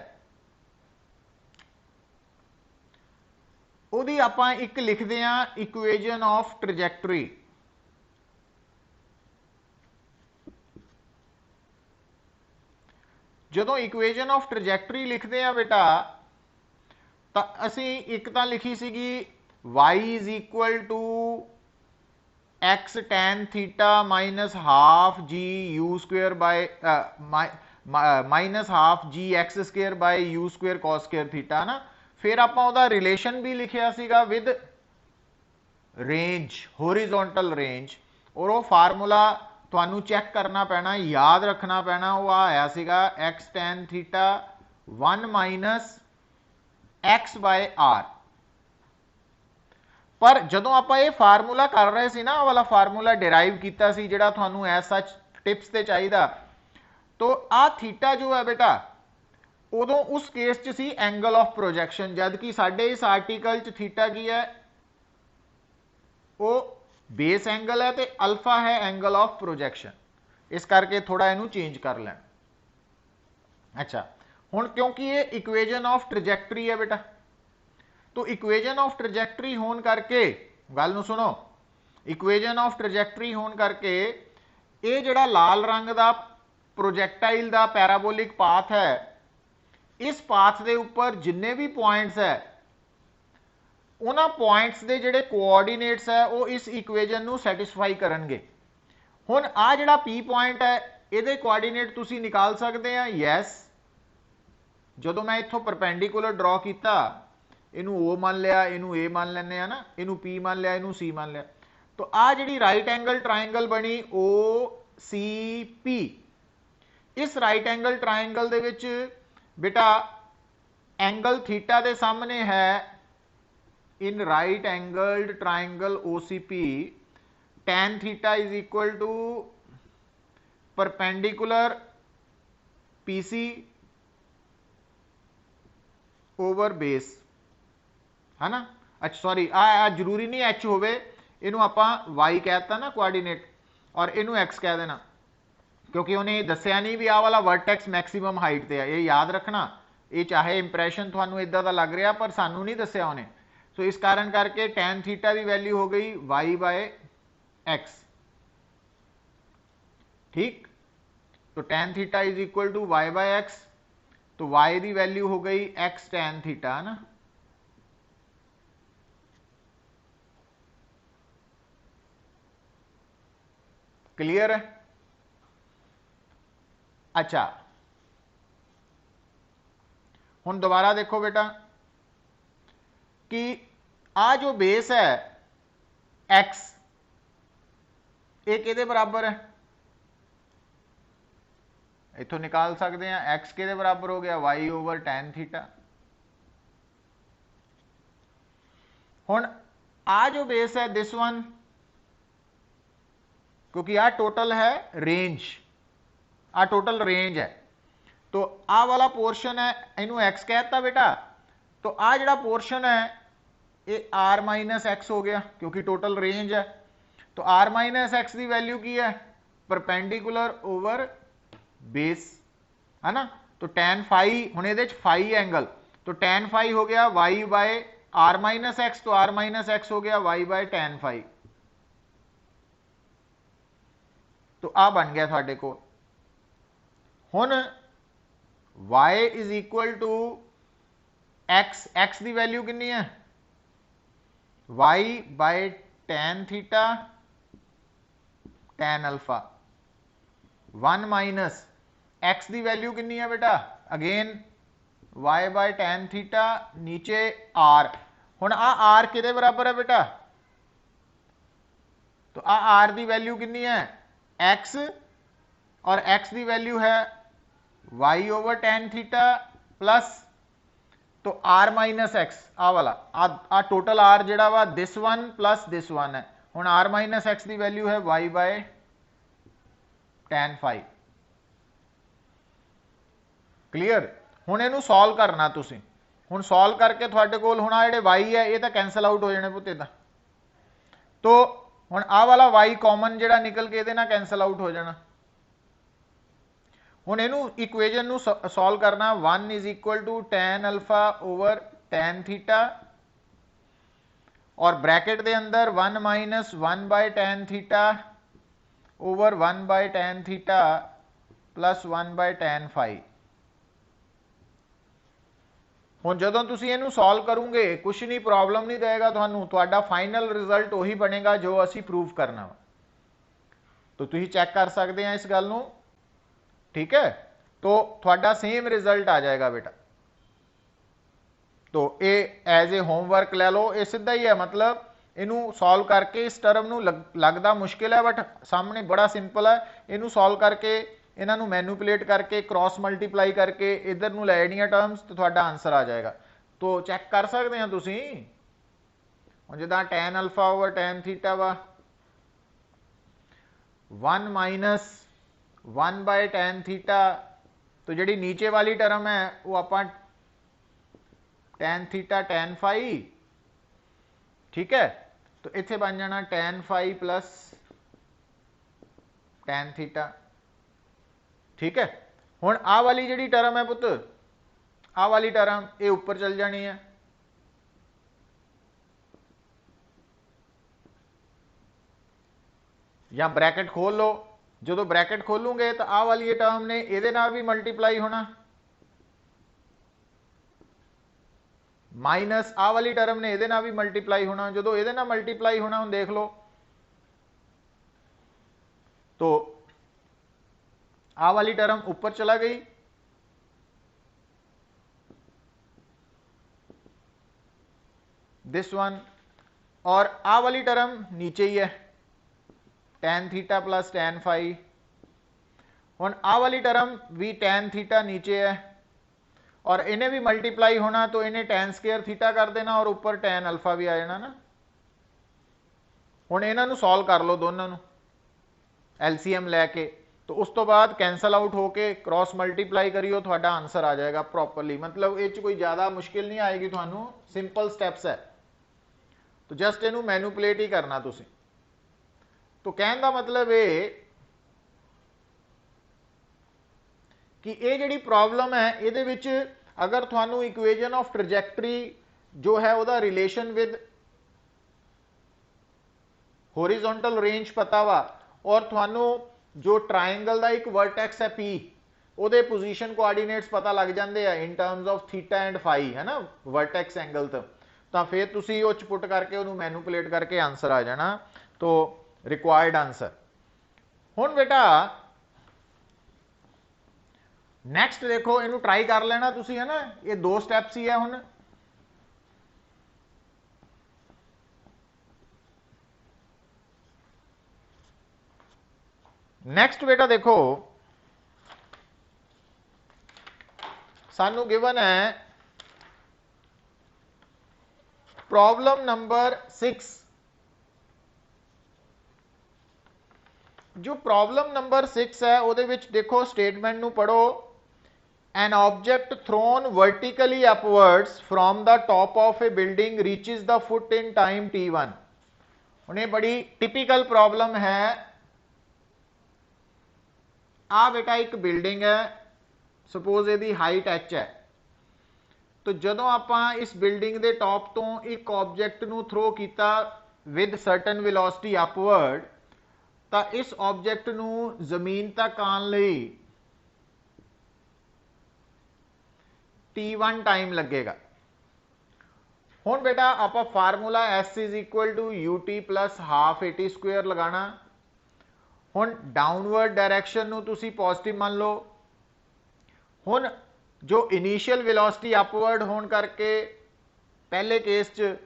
ਉਹਦੀ ਆਪਾਂ ਇੱਕ ਲਿਖਦੇ ਆ ਇਕੁਏਸ਼ਨ ਆਫ ਟ੍ਰੈਜੈਕਟਰੀ। ਜਦੋਂ ਇਕੁਏਸ਼ਨ ਆਫ ਟ੍ਰੈਜੈਕਟਰੀ ਲਿਖਦੇ ਆ ਬੇਟਾ ਤਾਂ ਅਸੀਂ ਇੱਕ ਤਾਂ ਲਿਖੀ ਸੀਗੀ y is equal to x tan theta minus half g u square by minus half g x square by u square cos square theta ना। फिर आप रिलेशन भी लिखिया सीगा विद रेंज होरिजोंटल रेंज और वो फार्मूला ਤੁਹਾਨੂੰ चेक करना पैना, याद रखना पैना, वो आया सीगा x tan theta 1 minus x by r। पर जदों आप ये फार्मूला कर रहे सी ना, वाला फार्मूला डिराइव किया सी जिहड़ा तुहानू एज सच टिप्स ते चाहिदा, तो आ थीटा जो है बेटा उदों उस केस च सी एंगल ऑफ प्रोजेक्शन, जबकि साडे इस आर्टिकल च थीटा की है वो बेस एंगल है तो अल्फा है एंगल ऑफ प्रोजेक्शन, इस करके थोड़ा इनू चेंज कर लेना। अच्छा हुण क्योंकि ये इक्वेजन ऑफ ट्रजैक्टरी है बेटा, तो इक्वेजन ऑफ ट्रजैक्टरी होने करके गल नूं सुनो, इक्वेजन ऑफ ट्रजैक्टरी होने करके ये जिहड़ा लाल रंग का प्रोजैक्टाइल का पैराबोलिक पाथ है, इस पाथ के उपर जिन्ने भी पॉइंट्स है उन्हां पॉइंट्स के जिहड़े कोऑर्डिनेट्स है वो इस इक्वेजन नूं सैटिस्फाई करनगे। हुण आ जिहड़ा पी पॉइंट है इहदे कोऑर्डिनेट तुसीं निकाल सकते हैं, यस। जदों मैं इत्थों परपेंडिकुलर ड्रॉ किया, इनू ओ मान लिया, इनू ए मान लेने हैं ना, इनू पी मान लिया, इनू सी मान लिया, तो आ जिहड़ी राइट एंगल ट्राइंगल बनी ओ सी पी, इस राइट एंगल ट्राइंगल दे विच बेटा एंगल थीटा दे सामने है in right angled triangle OCP tan theta is equal to perpendicular PC over base, है ना। अच्छा सॉरी आ जरूरी नहीं H होवे, इनू आपां Y कहता ना कोऑर्डिनेट, और इनू X कह देना, क्योंकि उन्हें दस्या नहीं भी आ वाला वर्टेक्स मैक्सिमम हाइट ते है, ये याद रखना। ये चाहे इंप्रैशन तुहानू इदां दा लग रहा पर सानू नहीं दस्या उन्हें, सो इस कारण करके tan थीटा की वैल्यू हो गई y बाय एक्स, ठीक। तो tan theta is equal to y by X, तो y की वैल्यू हो गई x tan थीटा, है ना। क्लियर है। अच्छा हुण दोबारा देखो बेटा कि आ जो बेस है x, ये किहदे बराबर है, इथों निकाल सकते हैं x किहदे बराबर हो गया y ओवर tan थीटा। हुण आ जो बेस है दिस वन, क्योंकि आ टोटल है रेंज, आ टोटल रेंज है, तो आ वाला पोर्शन है इनू x कहता बेटा, तो आ जिहड़ा पोर्शन है ये r माइनस एक्स हो गया, क्योंकि टोटल रेंज है। तो r माइनस एक्स की वैल्यू की है परपेंडिकुलर ओवर बेस, है ना। तो tan फाई हुण इहदे च फाई एंगल, तो tan फाई हो गया y by r minus X, तो r माइनस एक्स हो गया y बाय tan फाई। तो आ बन गया थोड़े को। हुण y is equal to x, x की वैल्यू कितनी है y by tan theta tan alpha, 1 minus x की वैल्यू कितनी है बेटा, again y by tan theta, नीचे r। हुण आ r किहदे बराबर है बेटा, तो आ r की वैल्यू कितनी है x, और x की वैल्यू है y over tan theta plus, तो r माइनस एक्स आ वाला आ टोटल r जिहड़ा वा this one plus this one है। हुण r माइनस एक्स की वैल्यू है y by tan phi. Clear. हुण इहनूं सॉल्व करना तुसीं, हुण सॉल्व करके तुहाडे कोल हुण आ जिहड़े y है ये तो कैंसल आउट हो जाने पुੱਤ इदां, तो हुण आ वाला y कॉमन जिहड़ा निकल के इहदे नाल कैंसल आउट हो जाना। हुण इहनूं इक्वेजन नूं सॉल्व करना, 1 is equal to tan alpha over tan theta, और ब्रैकेट दे अंदर 1 minus 1 by tan theta over 1 by tan theta plus 1 by tan phi. हुण जदों तुसीं इहनूं सॉल्व करोगे कुछ नहीं, प्रॉब्लम नहीं देगा तुहानूं, तुहाडा फाइनल रिजल्ट वही बनेगा जो असीं प्रूव करना। तो तुसीं चैक कर सकते हैं इस गल नूं, ठीक है। तो थोड़ा सेम रिजल्ट आ जाएगा बेटा। तो ये एज ए होमवर्क ले लो, ये सीधा ही है, मतलब इनू सॉल्व करके इस टर्म नू लगता मुश्किल है बट सामने बड़ा सिंपल है। इनू सॉल्व करके इन्हों मैनिपुलेट करके क्रॉस मल्टीप्लाई करके इधर नू लैनिया टर्म्स तो थोड़ा आंसर आ जाएगा। तो चैक कर सकते हैं तुसी हुण जिद्दां tan alpha over tan theta वा 1 माइनस 1 बाय tan थीटा, तो जी नीचे वाली टर्म है वो आप tan थीटा tan फाई, ठीक है। तो इत्थे बन जाना tan phi plus tan theta, ठीक है। हुण आ वाली जी टर्म है पुत, आ वाली टर्म ये ऊपर चल जानी है, या ब्रैकेट खोल लो। जो ब्रैकेट खोलूंगे तो आ वाली टर्म ने ये भी मल्टीप्लाई होना, माइनस आ वाली टर्म ने ये भी मल्टीप्लाई होना। जो ये मल्टीप्लाई होना हम देख लो, तो आ वाली टर्म ऊपर चला गई, दिस वन, और आ वाली टर्म नीचे ही है tan theta plus tan phi. हुण आ वाली टर्म भी tan थीटा नीचे है और इन्हें भी मल्टीप्लाई होना, तो इन्हें tan स्क्वायर थीटा कर देना और ऊपर tan अल्फा भी आ जाना ना। हुण इन्हां नूं सॉल्व कर लो दोनों नूं LCM लैके, तो उस तो बाद कैंसल आउट होके क्रॉस मल्टीप्लाई करियो, थोड़ा आंसर आ जाएगा प्रॉपरली। मतलब ये कोई ज़्यादा मुश्किल नहीं आएगी थानू, सिंपल स्टैप्स है। तो जस्ट इनू मैनिपुलेट ही करना तुसी। तो कहने का मतलब ये कि ये जी प्रॉब्लम है, ये अगर थानू इक्वेजन ऑफ ट्रजैक्टरी जो है वह रिलेशन विद होरिजोंटल रेंज पता वा, और थानू जो ट्राइंगल का एक वर्टेक्स है P, ਉਹਦੇ पोजीशन कोआर्डीनेट्स पता लग जाते हैं in terms of theta and phi, है ना, वर्टेक्स एंगल तो फिर तुसी वो पुट करके उन्होंने मैनिपुलेट करके आंसर आ जाना, तो रिक्वायर्ड आंसर। हुण बेटा नैक्सट देखो, इनू ट्राई कर लेना तुसी, है ना, ये 2 स्टैप्स ही है। हुण नैक्सट बेटा देखो, सानू गिवन है प्रॉब्लम नंबर 6। जो प्रॉब्लम नंबर 6 है वो देखो स्टेटमेंट नू पढ़ो, an object thrown vertically upwards from the top of A building reaches the foot in time t1। उन्हें बड़ी टिपिकल प्रॉब्लम है। आ बेटा एक बिल्डिंग है, सपोज यदि हाइट h है, तो जदों आप इस बिल्डिंग के टॉप तो एक ऑब्जेक्ट नू थ्रो किया विद सर्टन वेलोसिटी अपवर्ड, तो इस ऑब्जेक्ट नू जमीन तक आने लई t1 टाइम लगेगा। हुण बेटा आप formula S is equal to ut plus half at square लगाना। हुण डाउनवर्ड डायरैक्शन नू तुसी पॉजिटिव मान लो। हुण जो इनिशियल वेलोसिटी अपवर्ड होने करके पहले केस च,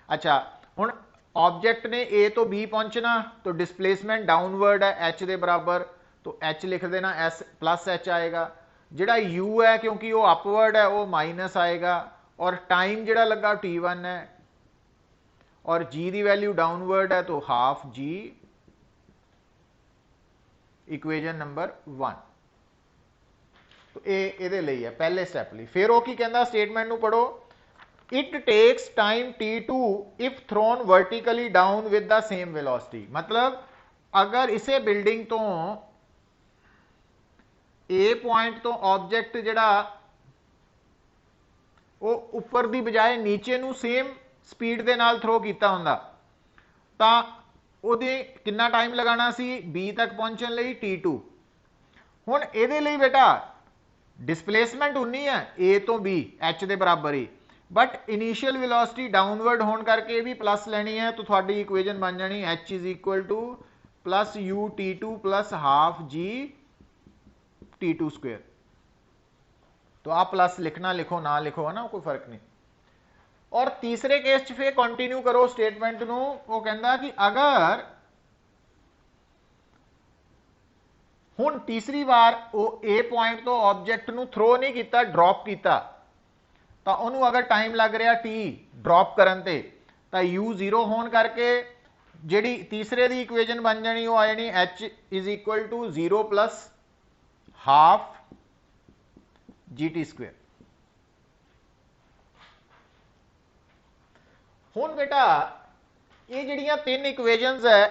अच्छा हुण ऑब्जेक्ट ने ए तो बी पहुंचना, तो डिस्प्लेसमेंट डाउनवर्ड है h के बराबर, तो h लिख देना, s प्लस h आएगा। जिहड़ा u है क्योंकि वो अपवर्ड है वो माइनस आएगा, और टाइम जिहड़ा लगा t1 है, और g की वैल्यू डाउनवर्ड है तो हाफ g, इक्वेजन नंबर 1। तो ये लिए है पहले स्टैप लिए। फिर वो की कहता स्टेटमेंट नू पढ़ो, it takes time t2 if thrown vertically down with the same velocity. मतलब अगर इसे बिल्डिंग तो ए पॉइंट तो ऑब्जेक्ट जिहड़ा वो ऊपर की बजाय नीचे नू सेम स्पीड के नाल थ्रो किया हुंदा, तां उहदे कितना टाइम लगाना सी बी तक पहुंचने लई t2। हुण इहदे लई बेटा डिस्प्लेसमेंट उन्नी है ए तो बी एच के बराबर ही, बट इनिशियल वेलोसिटी डाउनवर्ड होने करके भी प्लस लेनी है, तो थोड़ी इक्वेजन बन जानी H is equal to plus U t2 plus half G t2 square. तो आप प्लस लिखना लिखो ना लिखो, है ना, कोई फर्क नहीं। और तीसरे केस च फिर कंटिन्यू करो स्टेटमेंट नू, वो कहता कि अगर हुण तीसरी बार वो ए पॉइंट तो ऑब्जेक्ट नू थ्रो नहीं किया, ड्रॉप किया, तो उन्होंने अगर टाइम लग रहा टी ड्रॉप करन ते, तो यू जीरो होने करके जिहड़ी तीसरे दी इक्वेजन बन जानी वो आ जानी H is equal to 0 plus half g t square. हुण बेटा ये जिहड़ियां तीन इक्वेजन्स है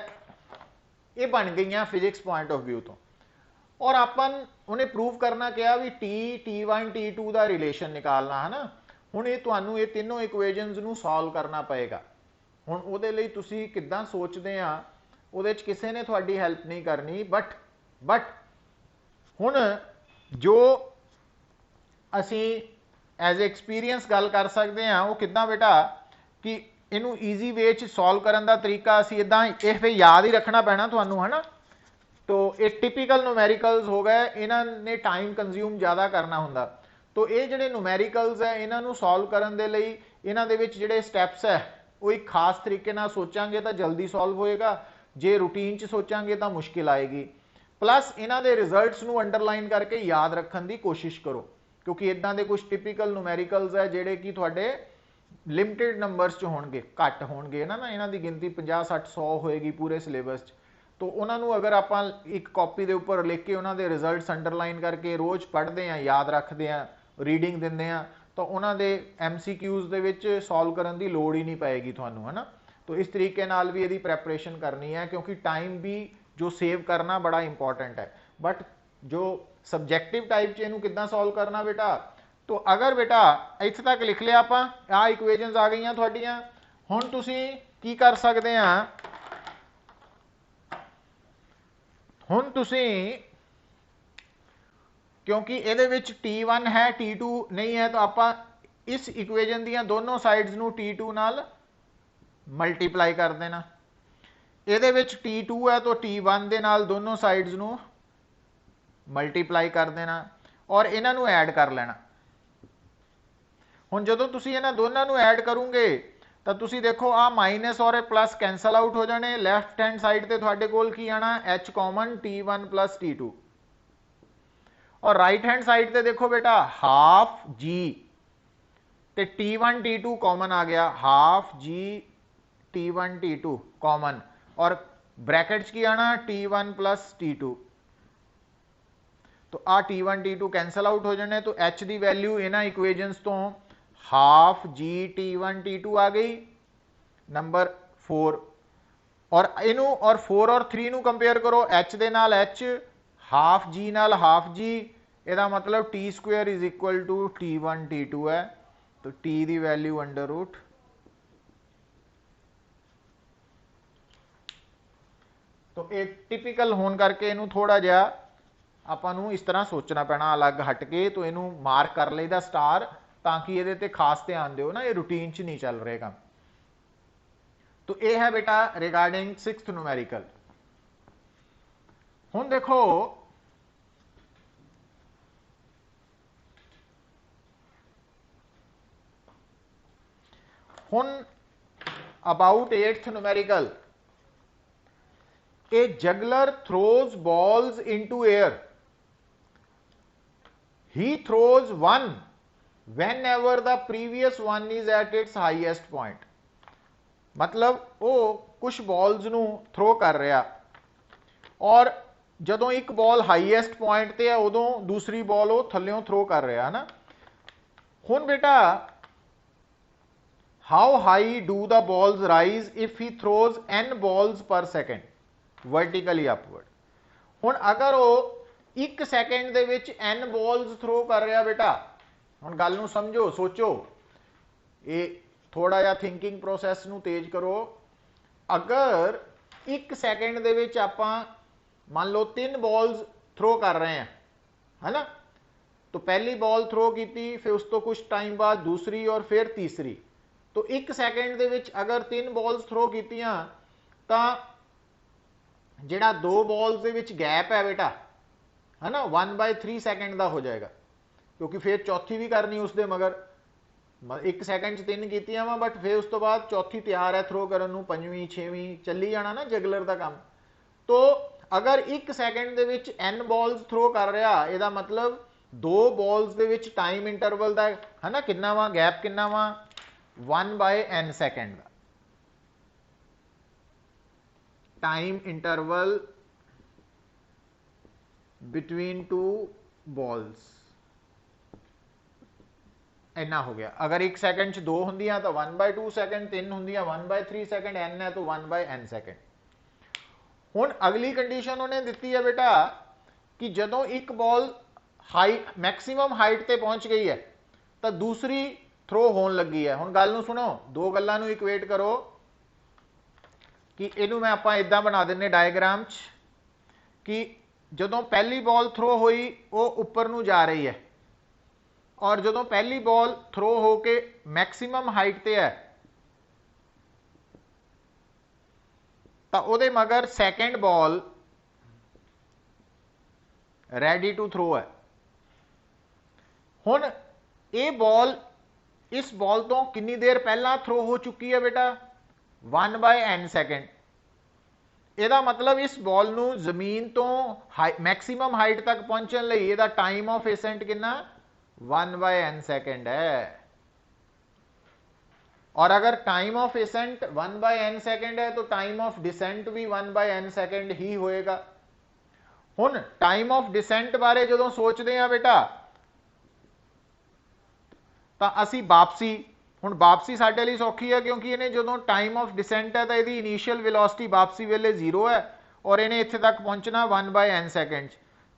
ये बन गई फिजिक्स पॉइंट ऑफ व्यू तो, और अपन उन्हें प्रूव करना क्या भी T1 T2 का रिलेशन निकालना है ना। हुण ये तुहानू ये तीनों इक्वेजन्स नू सॉल्व करना पएगा। हुण उहदे लई तुसीं किद्दां सोचदे आ उहदे च किसी ने तुहाडी हैल्प नहीं करनी, बट हुण जो असीं एज एक्सपीरियंस गल कर सकते हैं वो किद्दां बेटा कि इनू ईजी वे च सॉल्व करन दा तरीका असीं इदां ये फिर याद ही रखना पैना तुहानू, है ना। तो ये टिपिकल न्यूमेरिकल्स हो गए, इन्होंने टाइम कंज्यूम ज़्यादा करना हुंदा। तो ये जिहड़े न्यूमेरिकल्स है इन्हों सॉल्व करन दे लई इन्हां दे विच जिहड़े स्टैप्स है वो एक खास तरीके नाल सोचांगे तो जल्दी सॉल्व होएगा, जे रूटीन च सोचांगे तो मुश्किल आएगी। प्लस इन्हां दे रिजल्ट्स नूं अंडरलाइन करके याद रखने की कोशिश करो, क्योंकि इदां दे कुछ टिपिकल न्यूमेरिकल्स है जिहड़े कि तुहाडे लिमिटेड नंबर्स च होणगे, घट होणगे ना, इन्हां दी गिनती 50 60 100 होएगी पूरे सिलेबस च। तो उन्होंने अगर आप एक कॉपी के उपर लिख के उन्होंने रिजल्ट्स अंडरलाइन करके रोज़ पढ़ते हैं, याद रखते हैं, रीडिंग देंगे हैं, तो उन्होंने MCQs दे विच सॉल्व करने की लोड़ ही नहीं पाएगी थानू, है ना। तो इस तरीके नाल भी यदि प्रैपरेशन करनी है, क्योंकि टाइम भी जो सेव करना बड़ा इंपॉर्टेंट है। बट जो सब्जैक्टिव टाइप च इनू किद्दां सॉल्व करना बेटा, तो अगर बेटा इत्थे तक लिख लिया आपां, आ इक्वेजन्स आ गई तुहाडीआं, हुण तुसीं की कर सकते हैं, हुण तुसीं क्योंकि ये T1 है T2 नहीं है, तो आप इस इक्वेजन दियां दोनों साइड्स नू T2 नाल मल्टीप्लाई कर देना। ये T2 है तो T1 दे नाल दोनों साइड्स नू मल्टीप्लाई कर देना और इन्हां नू ऐड कर लेना। हुण जदों तुसीं इन्हां दोनों नू ऐड करोगे तो तुसीं देखो आ माइनस और प्लस कैंसल आउट हो जाने, लैफ्ट हैंड साइड ते तुहाडे कोल की आना H common T1 plus T2, और राइट हैंड साइड ते देखो बेटा हाफ जी ते T1 T2 कॉमन आ गया, हाफ जी T1 T2 कॉमन, और ब्रैकेट्स की आना T1 प्लस T2। तो आ T1 T2 कैंसल आउट हो जाने, तो H की वैल्यू इन्हां इक्वेजन्स तो हाफ जी T1 T2 आ गई, नंबर 4, और इनू और 4 और 3 नू कंपेयर करो, H दे नाल H, हाफ जी नाल हाफ जी, ਇਹਦਾ मतलब t square is equal to T1 T2 है, तो T की वैल्यू अंडर रूट तो एक टिपिकल होने करके इनू थोड़ा जिहा आपां नू इस तरह सोचना पैना अलग हट के, तो इनू मार्क कर लईदा स्टार, ताकि ये ते खास ध्यान दिओ ना, ये रूटीन च नहीं चल रहेगा। तो ये है बेटा रिगार्डिंग 6th न्यूमेरिकल। हुण देखो हुण about 8th numerical, a juggler throws balls into air, he throws one whenever the previous one is at its highest point। मतलब वो कुछ बॉल्स नू थ्रो कर रहा और जदों एक बॉल हाईएस्ट पॉइंट ते है उदों दूसरी बॉल वो थल्लों थ्रो कर रहा है ना। हुण बेटा how high do the balls rise if he throws n balls पर सेकेंड वर्टिकली अपवर्ड। हुण अगर वो 1 सैकेंड दे विच n बॉल्स थ्रो कर रहा बेटा, हुण गल नूं समझो, सोचो, ये थोड़ा जिहा थिंकिंग प्रोसैस नूं तेज करो। अगर 1 सैकेंड दे विच आपां मान लो 3 बॉल्स थ्रो कर रहे हैं, है ना, तो पहली बॉल थ्रो की, फिर उस तो कुछ टाइम बाद दूसरी और फिर तीसरी, तो 1 सैकेंड दे विच अगर 3 बॉल्स थ्रो कीतियां तां जिहड़ा 2 बॉल्स दे विच गैप है बेटा, है ना, 1/3 सैकेंड का हो जाएगा, क्योंकि फिर चौथी भी करनी उसके मगर, 1 ਸੈਕਿੰਡ 'ਚ 3 ਕੀਤੀਆਂ ਵਾ, बट फिर उस तो बाद चौथी तैयार है थ्रो करन नूं, 5वीं 6वीं ਚੱਲੀ ਜਾਣਾ ना जगलर का काम। तो अगर 1 ਸੈਕਿੰਡ ਦੇ ਵਿੱਚ n बॉल्स थ्रो कर रहा, ਇਹਦਾ मतलब 2 बॉल्स ਦੇ ਵਿੱਚ टाइम इंटरवल ਦਾ है ना कितना वा गैप, कितना वा 1/n ਸੈਕਿੰਡ ਦਾ टाइम इंटरवल बिटवीन 2 बॉल्स इन्ना हो गया। अगर 1 सैकेंड 2 होंदियां तो 1/2 सैकेंड, 3 होंदियां 1/3 सैकेंड, n है तो 1/n सैकेंड। हुण अगली कंडीशन उन्हें दिती है बेटा कि जदों एक बॉल हाइट मैक्सिमम हाइट ते पहुंच गई है तो दूसरी थ्रो होन लगी है। हुण गल नूं सुनो, दो गल्लां नूं इक्वेट करो कि इनू मैं आपां इदां बना दिंने डायग्राम च कि जदों पहली बॉल थ्रो हुई वो उपर नूं जा रही है, और जदों पहली बॉल थ्रो होके मैक्सिमम हाइट ते है तो उहदे मगर second ball ready to throw है। हुण ये बॉल इस बॉल तो कितनी देर पहला थ्रो हो चुकी है बेटा 1/n सैकेंड। ਇਹਦਾ मतलब इस बॉल नूं जमीन तो मैक्सिमम हाइट तक पहुंचने लई ਇਹਦਾ टाइम ऑफ एसेंट कितना 1/n सैकेंड है। और अगर time of accent 1/n second है तो टाइम ऑफ डिसेंट भी 1/n सैकेंड ही होएगा। हुण टाइम ऑफ डिसेंट बारे जदों सोचते हैं बेटा तो असी वापसी, हुण वापसी साडे लई सौखी है क्योंकि इन्हें जदों टाइम ऑफ डिसेंट है तो यदी इनीशियल वेलोसिटी वापसी वेले 0 है और इन्हें इत्थे तक पहुंचना 1/n सैकेंड।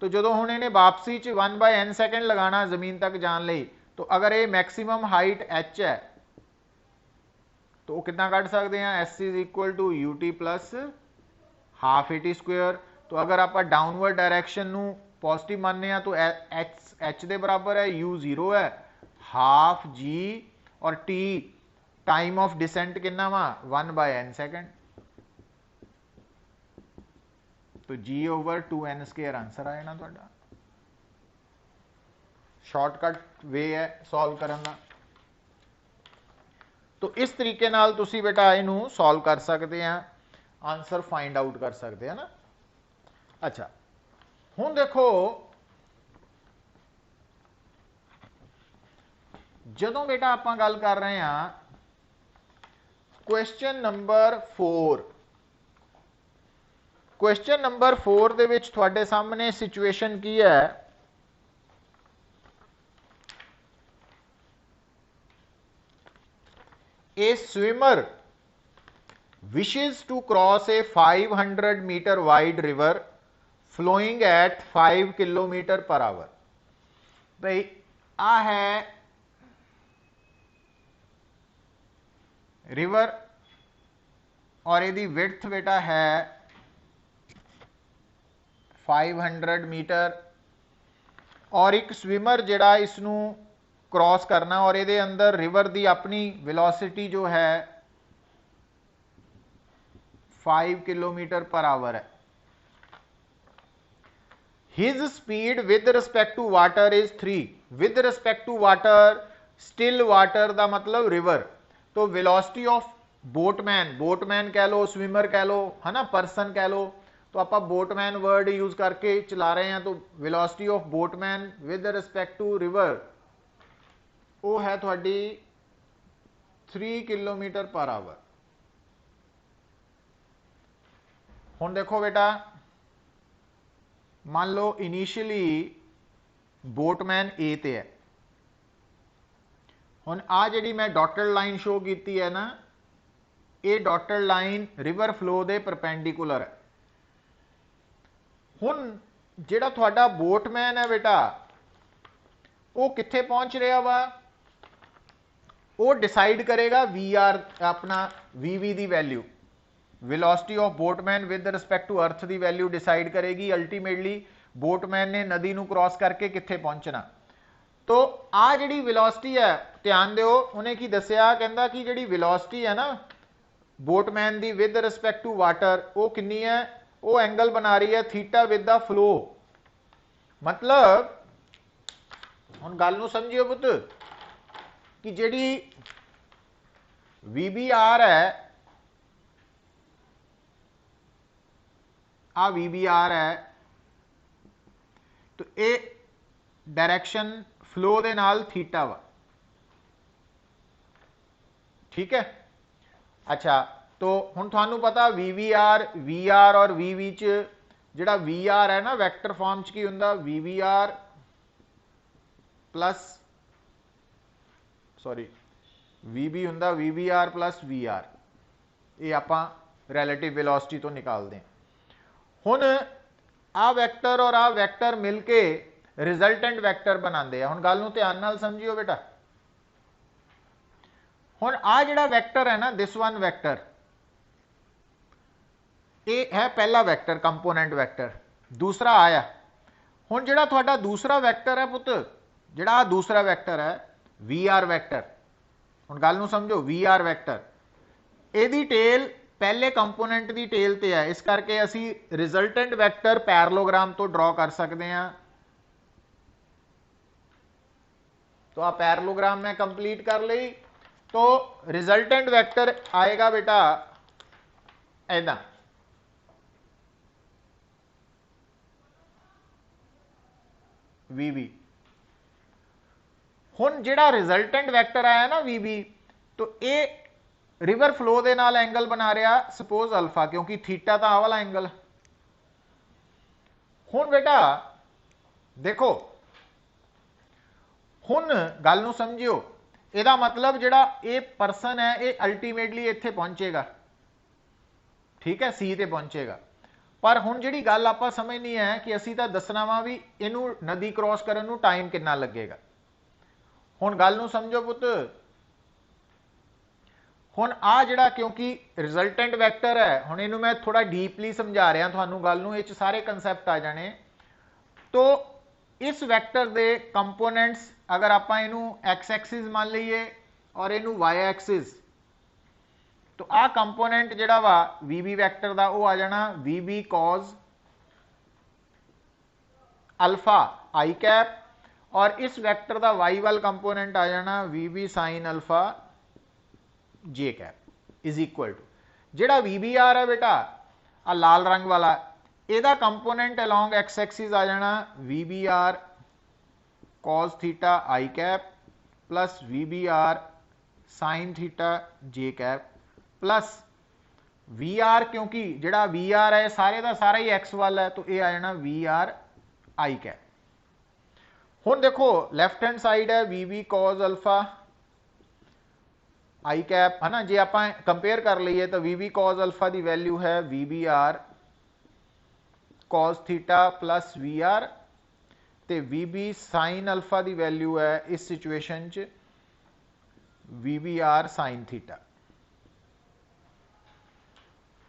तो जो हुण इन्हें वापसी च 1/n सैकेंड लगाना जमीन तक जाने लई, तो अगर ये मैक्सिमम हाइट h है तो कितना कट सकते हैं s = ut plus half at square. तो अगर आप डाउनवर्ड डायरैक्शन नूं पॉजिटिव मानने तो h के बराबर है, u 0 है, हाफ g और t टाइम ऑफ डिसेंट कितना वा 1/n सैकेंड। तो g/2n² आंसर आए ना तुहाडा। शॉर्टकट वे है सॉल्व करने का। तो इस तरीके नाल तुसी बेटा इनू सॉल्व कर सकते हैं, आंसर फाइंड आउट कर सकते हैं ना। अच्छा हुण देखो जदों बेटा आपां गल कर रहे हैं क्वेश्चन नंबर 4, क्वेश्चन नंबर 4 दे विच तुहाडे सामने सिचुएशन की है, a swimmer wishes to cross a 500 meter wide river flowing at 5 km/h। भाई आ है रिवर और यदि विड्थ बेटा है 500 मीटर और एक स्विमर जिहड़ा इसनू क्रॉस करना और ये अंदर रिवर की अपनी वेलोसिटी जो है 5 km/h है। His speed with respect to water is 3। With respect to water, still water का मतलब रिवर। तो वेलोसिटी ऑफ बोटमैन, बोटमैन कह लो, स्विमर कह लो, है ना, परसन कह लो, तो आप बोटमैन वर्ड यूज करके चला रहे हैं। तो velocity of boatman with respect to river वो है थोड़ी 3 km/h। हुण देखो बेटा मान लो इनिशियली बोटमैन ए ते है। हुण आ जिहड़ी मैं डॉटेड लाइन शो की है ना, ये डॉटेड लाइन रिवर फ्लो दे परपेंडिकुलर है। हुण जिहड़ा तुहाडा बोटमैन है बेटा वो कित्थे पहुंच रहा वा, वो डिसाइड करेगा VR अपना VV की value, velocity of boatman with respect to earth की वैल्यू डिसाइड करेगी अल्टीमेटली बोटमैन ने नदी नूं क्रॉस करके कित्थे पहुंचना। तो आ जिहड़ी वेलोसिटी है ध्यान दिओ, उन्हें की दस्सिया, कहंदा कि जिहड़ी वेलोसिटी है ना बोटमैन दी विद रिस्पेक्ट टू वाटर वो कितनी है, वो एंगल बना रही है थीटा विद द फ्लो। मतलब हुण गल नूं समझियो पुत्त, कि जिहड़ी VBR है, आ VBR है, तो ये डायरेक्शन फ्लो दे नाल थीटा वा, ठीक है। अच्छा, तो हुण तुहानू पता VBR, VR और VB च जिहड़ा VR है ना वैक्टर फॉर्म च की हुंदा, VBR प्लस सॉरी VB हुंदा VBR प्लस VR, ये आपां रिलेटिव वेलोसिटी तो निकालते हैं। हुण आ वैक्टर और आ वैक्टर मिलके रिजल्टेंट वैक्टर बनाते हैं। हुण गल नूं ध्यान नाल समझियो बेटा, हुण आ जिहड़ा वैक्टर है ना, दिस वन वैक्टर, ये है पहला वैक्टर कंपोनेंट वैक्टर, दूसरा आया। हुण जिहड़ा तुहाडा दूसरा वैक्टर है पुत, जिहड़ा आ दूसरा वैक्टर है VR वैक्टर, हुण गल नूं समझो, VR वैक्टर इहदी टेल पहले कंपोनेंट की टेल ते है, इस करके असी रिजल्टेंट वैक्टर पैरेललोग्राम तो ड्रॉ कर सकते हैं। तो आ पैरेललोग्राम मैं कंप्लीट कर ली, तो रिजल्टेंट वैक्टर आएगा बेटा ऐदा, VB। हुण जिहड़ा रिजल्टेंट वैक्टर आया ना VB, तो ये रिवर फ्लो दे नाल एंगल बना रहा सपोज अल्फा, क्योंकि थीटा तो आ वाला एंगल। हुण बेटा देखो, हुण गल नूं समझियो, ਇਹਦਾ मतलब जिहड़ा ये परसन है ये अल्टीमेटली इत्थे पहुंचेगा, ठीक है, सी ते पहुंचेगा। पर हुण जिहड़ी गल आपां समझनी है कि असीं तां दसना वा भी इहनूं नदी क्रॉस करन नूं टाइम कितना लगेगा। हुण गल नूं समझो पुत, हुण आ जिहड़ा क्योंकि रिजल्टेंट वैक्टर है, हुण इहनूं मैं थोड़ा डीपली समझा रहा तुहानूं गल नूं, इह च सारे कंसैप्ट आ जाने। तो इस वैक्टर दे कंपोनेंट्स अगर आपां इहनूं एक्स एक्सिस मान लईए और इहनूं वाई एक्सिस, तो आ कंपोनेंट जिहड़ा वा VB वैक्टर दा वो आ जाना VB cos अल्फा आई कैप, और इस वैक्टर दा वाई वाल कंपोनेंट आ जाना VB sin alpha J cap is equal to जिहड़ा VBR है बेटा आ लाल रंग वाला, ਇਹਦਾ कंपोनेंट अलॉन्ग एक्स एक्सिस आ जाना VBR cos theta I cap plus VBR sin theta J cap plus VR, क्योंकि जिहड़ा VR है सारे का सारा ही एक्स वाला है, तो यह आ जाना VR आई कैप। हुण देखो लैफ्ट हैंड साइड है VB cos अल्फा आई कैप है ना, जे आप कंपेयर कर लीए तो VB cos अल्फा की वैल्यू है VBR cos theta plus VR, ते VB sin अल्फा की वैल्यू है इस सिचुएशन च VBR sin थीटा।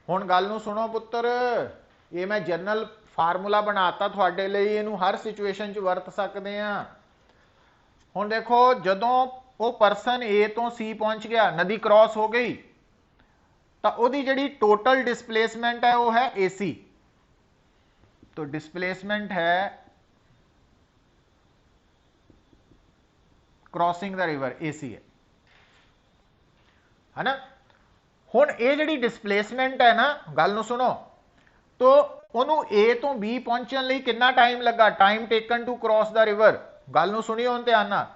हुण गल नूं सुनो पुत्तर, ये मैं जनरल फार्मूला बनाता थोड़े लिए, इनू हर सिचुएशन च वरत सकते हैं। हुण देखो जदों वो परसन ए तो सी पहुंच गया, नदी क्रॉस हो गई, तो उसकी जिहड़ी टोटल डिस्प्लेसमेंट है वो है AC। तो डिस्प्लेसमेंट है क्रॉसिंग द रिवर AC है ना। हुण ये जिहड़ी डिस्प्लेसमेंट है ना, गल नूं सुनो, तो उन्होंने ए तो बी पहुंचने लई कितना टाइम लगा, time taken to cross the river. गल नूं सुनियो हुण ध्यान नाल,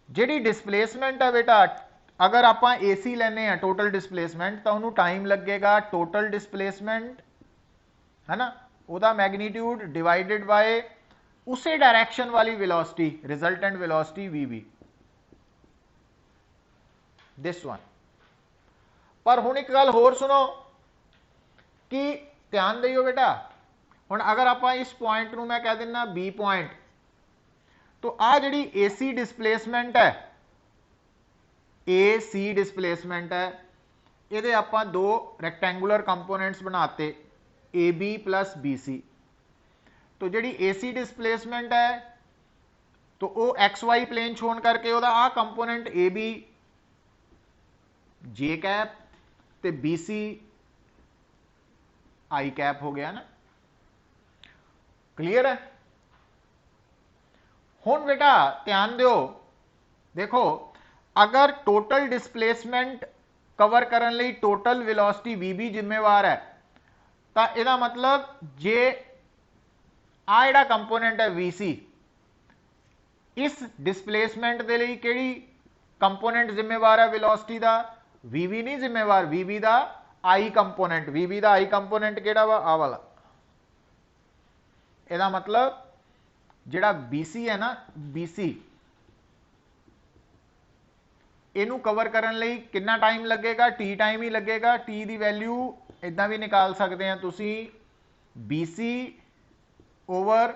जिहड़ी डिस्प्लेसमेंट है बेटा, अगर आप AC लैने हैं टोटल डिस्प्लेसमेंट, तो उन्होंने टाइम लगेगा टोटल डिस्प्लेसमेंट है ना, उहदा मैग्नीट्यूड डिवाइडेड बाय उसे डायरेक्शन वाली velocity, resultant velocity VB, this one. पर हुण एक गल होर सुनो कि ध्यान दियो बेटा, हुण अगर आप इस पॉइंट नूं मैं कह देना B पॉइंट, तो आ जिहड़ी AC डिस्प्लेसमेंट है, AC डिस्प्लेसमेंट है, ये आपां दो रैक्टेंगुलर कंपोनेंट्स बनाते AB प्लस BC। तो जिहड़ी AC डिस्प्लेसमेंट है, तो वो XY प्लेन छोड़ करके उहदा आ कंपोनेंट AB जे कैप ते BC आई कैप हो गया ना, क्लियर है। हुण बेटा ध्यान दियो, देखो अगर टोटल डिस्प्लेसमेंट कवर करने ਲਈ टोटल वेलोसिटी VB जिम्मेवार है तो ਇਹਦਾ मतलब जे आ ਜਿਹੜਾ कंपोनेंट है VC इस डिस्प्लेसमेंट के लिए ਕਿਹੜੀ कंपोनेंट जिम्मेवार है वेलोसिटी का VB नहीं जिम्मेवार VB का I कंपोनेंट VB का I कंपोनेंट ਕਿਹੜਾ ਵਾ आ वाला ਇਹਦਾ मतलब ਜਿਹੜਾ BC है ना BC ਇਹਨੂੰ कवर करने ਲਈ कितना टाइम लगेगा T टाइम ही लगेगा T की वैल्यू इदा भी निकाल सकते हैं तुसी BC over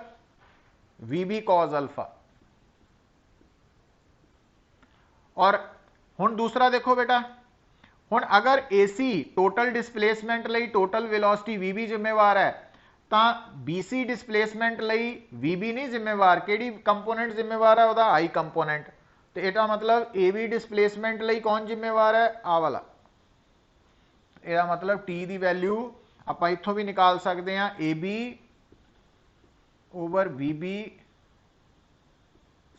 VB cos alpha. और हुण दूसरा देखो बेटा हुण अगर AC टोटल डिस्प्लेसमेंट लई टोटल वेलोसिटी VB जिम्मेवार है तो BC डिस्प्लेसमेंट लई VB नहीं जिम्मेवार किहड़ी कंपोनेंट जिम्मेवार है वह I कंपोनेंट तो इसका मतलब AB डिस्प्लेसमेंट लई कौन जिम्मेवार है आ वाला ਇਹਦਾ मतलब T की वैल्यू आप इतों भी निकाल सकते हैं AB over VB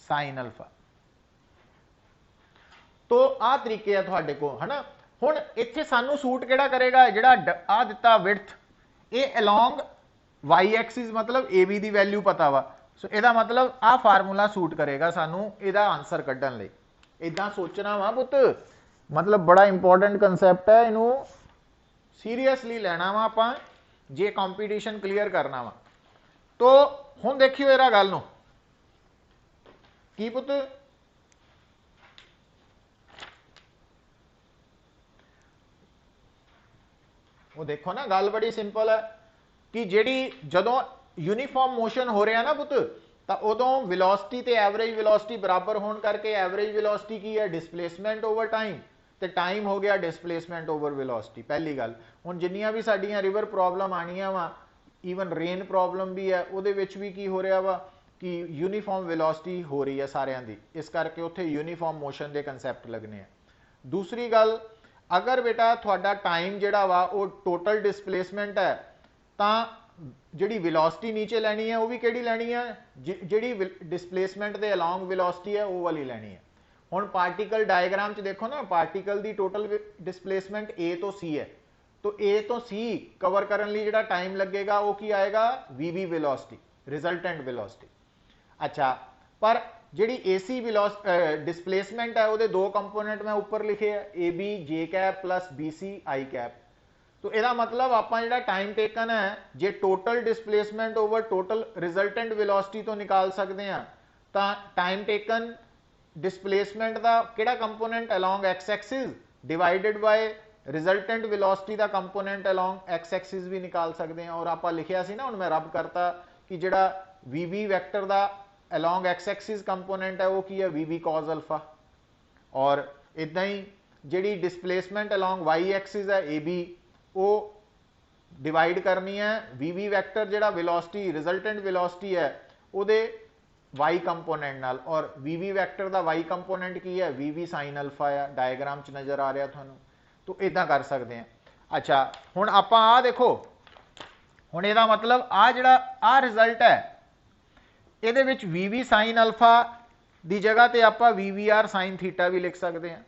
sine alpha. तो आ तरीके है तुहाडे को है ना। हुण इत्थे सानू सूट किहड़ा करेगा जिहड़ा आ दिता विड्थ ये अलोंग Y एक्सिस मतलब AB की वैल्यू पता वा सो ਇਹਦਾ मतलब आ फार्मूला सूट करेगा सानू ਇਹਦਾ आंसर कड्ढण लई। इदां सोचना वा पुत मतलब बड़ा इंपॉर्टेंट कंसैप्ट है इनू सीरीयसली लेना वा आपां जे कंपीटीशन क्लीयर करना वा। तो हुण देखियो इहदा गल नूं की पुत वो देखो ना गल बड़ी सिंपल है कि जिहड़ी जदों यूनीफॉर्म मोशन हो रहा ना पुत तो उदों वेलोसिटी ते एवरेज वेलोसिटी बराबर होने करके एवरेज वेलोसिटी की है डिस्प्लेसमेंट ओवर टाइम तो टाइम हो गया डिस्प्लेसमेंट ओवर वेलोसिटी। पहली गल हुण जिन्नियां भी साडियां रिवर प्रॉब्लम आनियां वा ईवन रेन प्रॉब्लम भी है उहदे विच भी की हो रहा वा कि यूनीफॉर्म वेलोसिटी हो रही है सारियां दी इस करके उत्थे यूनीफॉर्म मोशन के कंसैप्ट लगने हैं। दूसरी गल अगर बेटा तुहाडा टाइम जिहड़ा वा वो टोटल डिस्प्लेसमेंट है तो जिहड़ी वेलोसिटी नीचे लैनी है वो भी किहड़ी लैनी है जिहड़ी डिस्प्लेसमेंट दे अलोंग वेलोसिटी है वो वाली लैनी है। हुण पार्टिकल डायग्राम च देखो ना पार्टिकल की टोटल डिस्प्लेसमेंट A तो C है तो A तो C कवर करने लई जिहड़ा टाइम लगेगा वो की आएगा VB वेलोसिटी रिजल्टेंट वेलोसिटी। अच्छा पर जिहड़ी AC डिस्प्लेसमेंट है वो दो कंपोनेंट मैं ऊपर लिखे है AB J cap plus BC I cap. तो इसका मतलब आप जो टाइम टेकन है जे total displacement over total resultant velocity तो निकाल सकते हैं तो टाइम टेकन डिस्प्लेसमेंट का किहड़ा component along X axis divided by resultant velocity का कंपोनेंट अलोंग एक्स एक्सिस भी निकाल सकते हैं। और आप लिखिया सी ना हुण मैं रब करता कि जिहड़ा VB वैक्टर का अलोंग एक्स एक्सिस कंपोनेंट है वो की है VB cos अल्फा। और इदां ही जिहड़ी डिस्प्लेसमेंट अलोंग Y एक्सिस है AB वो डिवाइड करनी है VB वैक्टर जिहड़ा वेलोसिटी रिजल्टेंट वेलोसिटी है उहदे Y कंपोनेंट नाल। और VB वैक्टर का Y कंपोनेंट की है VB साइन अल्फा है डायग्राम च नज़र आ रहा थानू। तो इदां कर सकते हैं। अच्छा हुण आपां आ देखो हुण इहदा मतलब आ जिहड़ा आ रिजल्ट है इहदे विच VB साइन अल्फा की जगह ते आपां VBR साइन थीटा भी लिख सकते हैं।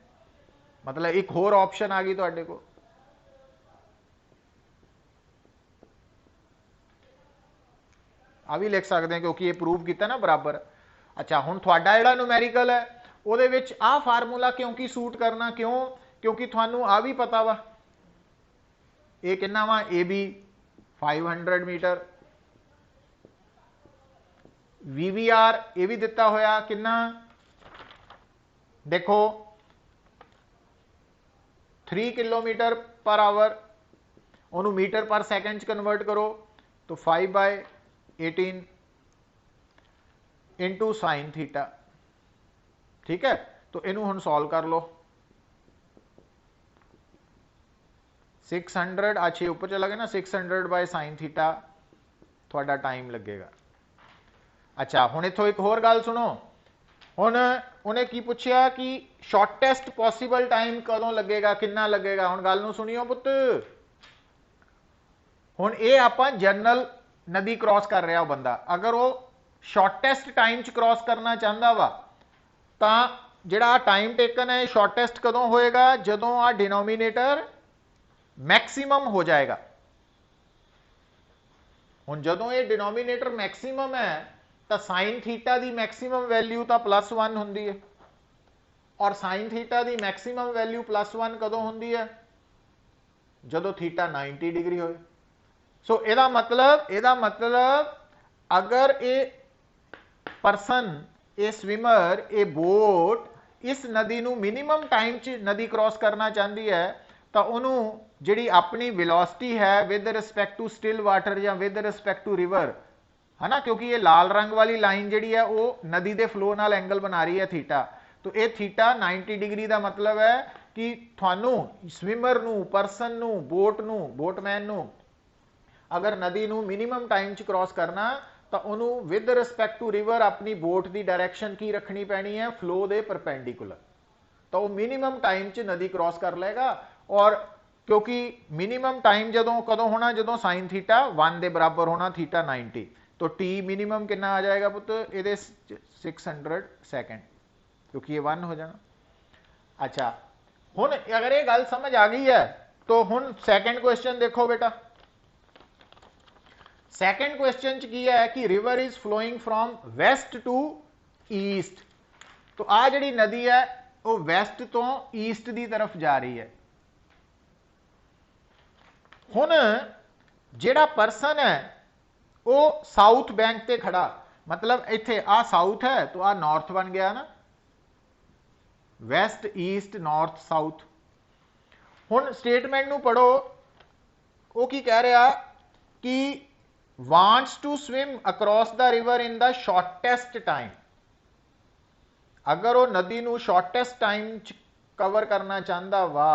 मतलब एक होर ऑप्शन आ गई तुहाडे कोल। आ भी लिख सकते हैं क्योंकि ये प्रूव किया ना बराबर। अच्छा हुण तुहाडा जिहड़ा न्यूमेरिकल है उहदे विच आ फार्मूला क्योंकि सूट करना क्यों क्योंकि तुहानू आ भी पता वा ये कितना वा AB 500 मीटर VBR ये भी दिता होया कितना देखो 3 किलोमीटर पर आवर उन्होंने मीटर पर सैकेंड च कन्वर्ट करो तो 5/18 इंटू साइन थीटा। ठीक है तो इनू हुण सॉल्व कर लो 600 आ 6 ऊपर चला गया ना 600 बाय साइन थीटा थोड़ा टाइम लगेगा। अच्छा हुण इत्थों एक होर गल सुनो हुण उन्हें की पूछया कि शॉर्टेस्ट पॉसिबल टाइम कदों लगेगा कितना लगेगा। हुण गल नूं सुनियो पुत्त हुण ये आपां जनरल नदी क्रॉस कर रहा बंदा अगर वो शॉर्टेस्ट टाइम च क्रॉस करना चाहता वा तां ਜਿਹੜਾ ਟਾਈਮ ਟੇਕਨ ਹੈ ਸ਼ਾਰਟੈਸਟ ਕਦੋਂ ਹੋਏਗਾ, ਜਦੋਂ ਆ ਡਿਨੋਮੀਨੇਟਰ ਮੈਕਸਿਮਮ ਹੋ ਜਾਏਗਾ। ਹੁਣ ਜਦੋਂ ਇਹ ਡਿਨੋਮੀਨੇਟਰ ਮੈਕਸਿਮਮ ਹੈ ਤਾਂ ਸਾइन थीटा ਦੀ ਮੈਕਸਿਮਮ ਵੈਲਿਊ ਤਾਂ +1 ਹੁੰਦੀ ਹੈ, ਔਰ साइन थीटा ਦੀ ਮੈਕਸਿਮਮ ਵੈਲਿਊ +1 ਕਦੋਂ ਹੁੰਦੀ ਹੈ, ਜਦੋਂ थीटा 90 डिग्री ਹੋਏ। सो ਇਹਦਾ ਮਤਲਬ अगर ये परसन ये स्विमर ये बोट इस नदी नू मिनिमम टाइम च नदी क्रॉस करना चाहती है तो उन्होंने जिहड़ी अपनी वेलोसिटी है with respect to still water या विद रिस्पैक्ट टू रिवर है ना, क्योंकि ये लाल रंग वाली लाइन जिहड़ी है वो नदी के फ्लो नाल एंगल बना रही है थीटा, तो ये थीटा 90 डिग्री का मतलब है कि थानू स्विमर नू परसन नू बोटमैन नू अगर नदी नू मिनिमम टाइम च क्रॉस करना तो उन्होंने विद रिस्पैक्ट टू रिवर अपनी बोट की डायरैक्शन की रखनी पैनी है, फ्लो के परपेंडिकुलर, तो वो मिनिमम टाइम च नदी क्रॉस कर लेगा। और क्योंकि मिनिमम टाइम जदों कदों होना, जदों साइन थीटा 1 के बराबर होना थीटा 90, तो टी मिनिमम कितना आ जाएगा पुत ये 600 सैकेंड, क्योंकि ये 1 हो जाना। अच्छा हुण अगर ये गल समझ आ गई है तो हुण सैकेंड क्वेश्चन देखो बेटा। सैकेंड क्वेश्चन च की है कि river is flowing from west to east, तो आ जिहड़ी नदी है वो वैसट तो ईस्ट की तरफ जा रही है। हुण जिहड़ा परसन है वो साउथ बैंक ते खड़ा, मतलब इत्थे आ साउथ है तो आ नॉर्थ बन गया ना, वैसट ईस्ट नॉर्थ साउथ। हुण स्टेटमेंट नूं पढ़ो, वो की कह रहा कि wants to swim across the river in the shortest time, अगर वो नदी नूं shortest time च कवर करना चाहता वा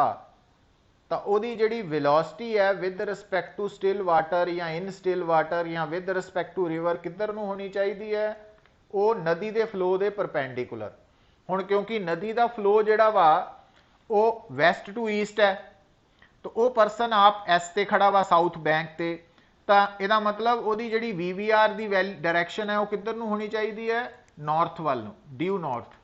तो ओदी जिहड़ी वेलोसिटी है with respect to still water या इन स्टिल वाटर या विद रिस्पैक्ट टू रिवर किधर नूं होनी चाहिए है, वो नदी के फ्लो के परपेंडिकुलर। हुण क्योंकि नदी का फ्लो जिहड़ा वा वो वैसट टू ईस्ट है, तो वो परसन आप एस ते खड़ा वा साउथ बैंक ते, तो यदा मतलब वही जी VVR की डायरैक्शन है वो किधर नूं होनी चाहिए है, नॉर्थ वाल नूं, ड्यू नॉर्थ,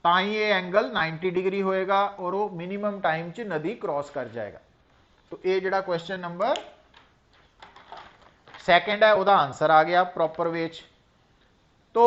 तो ही ये एंगल 90 डिग्री होएगा और वो मिनिमम टाइम च नदी क्रॉस कर जाएगा। तो ये जिहड़ा क्वेश्चन नंबर सैकेंड है वह आंसर आ गया प्रॉपर वे च। तो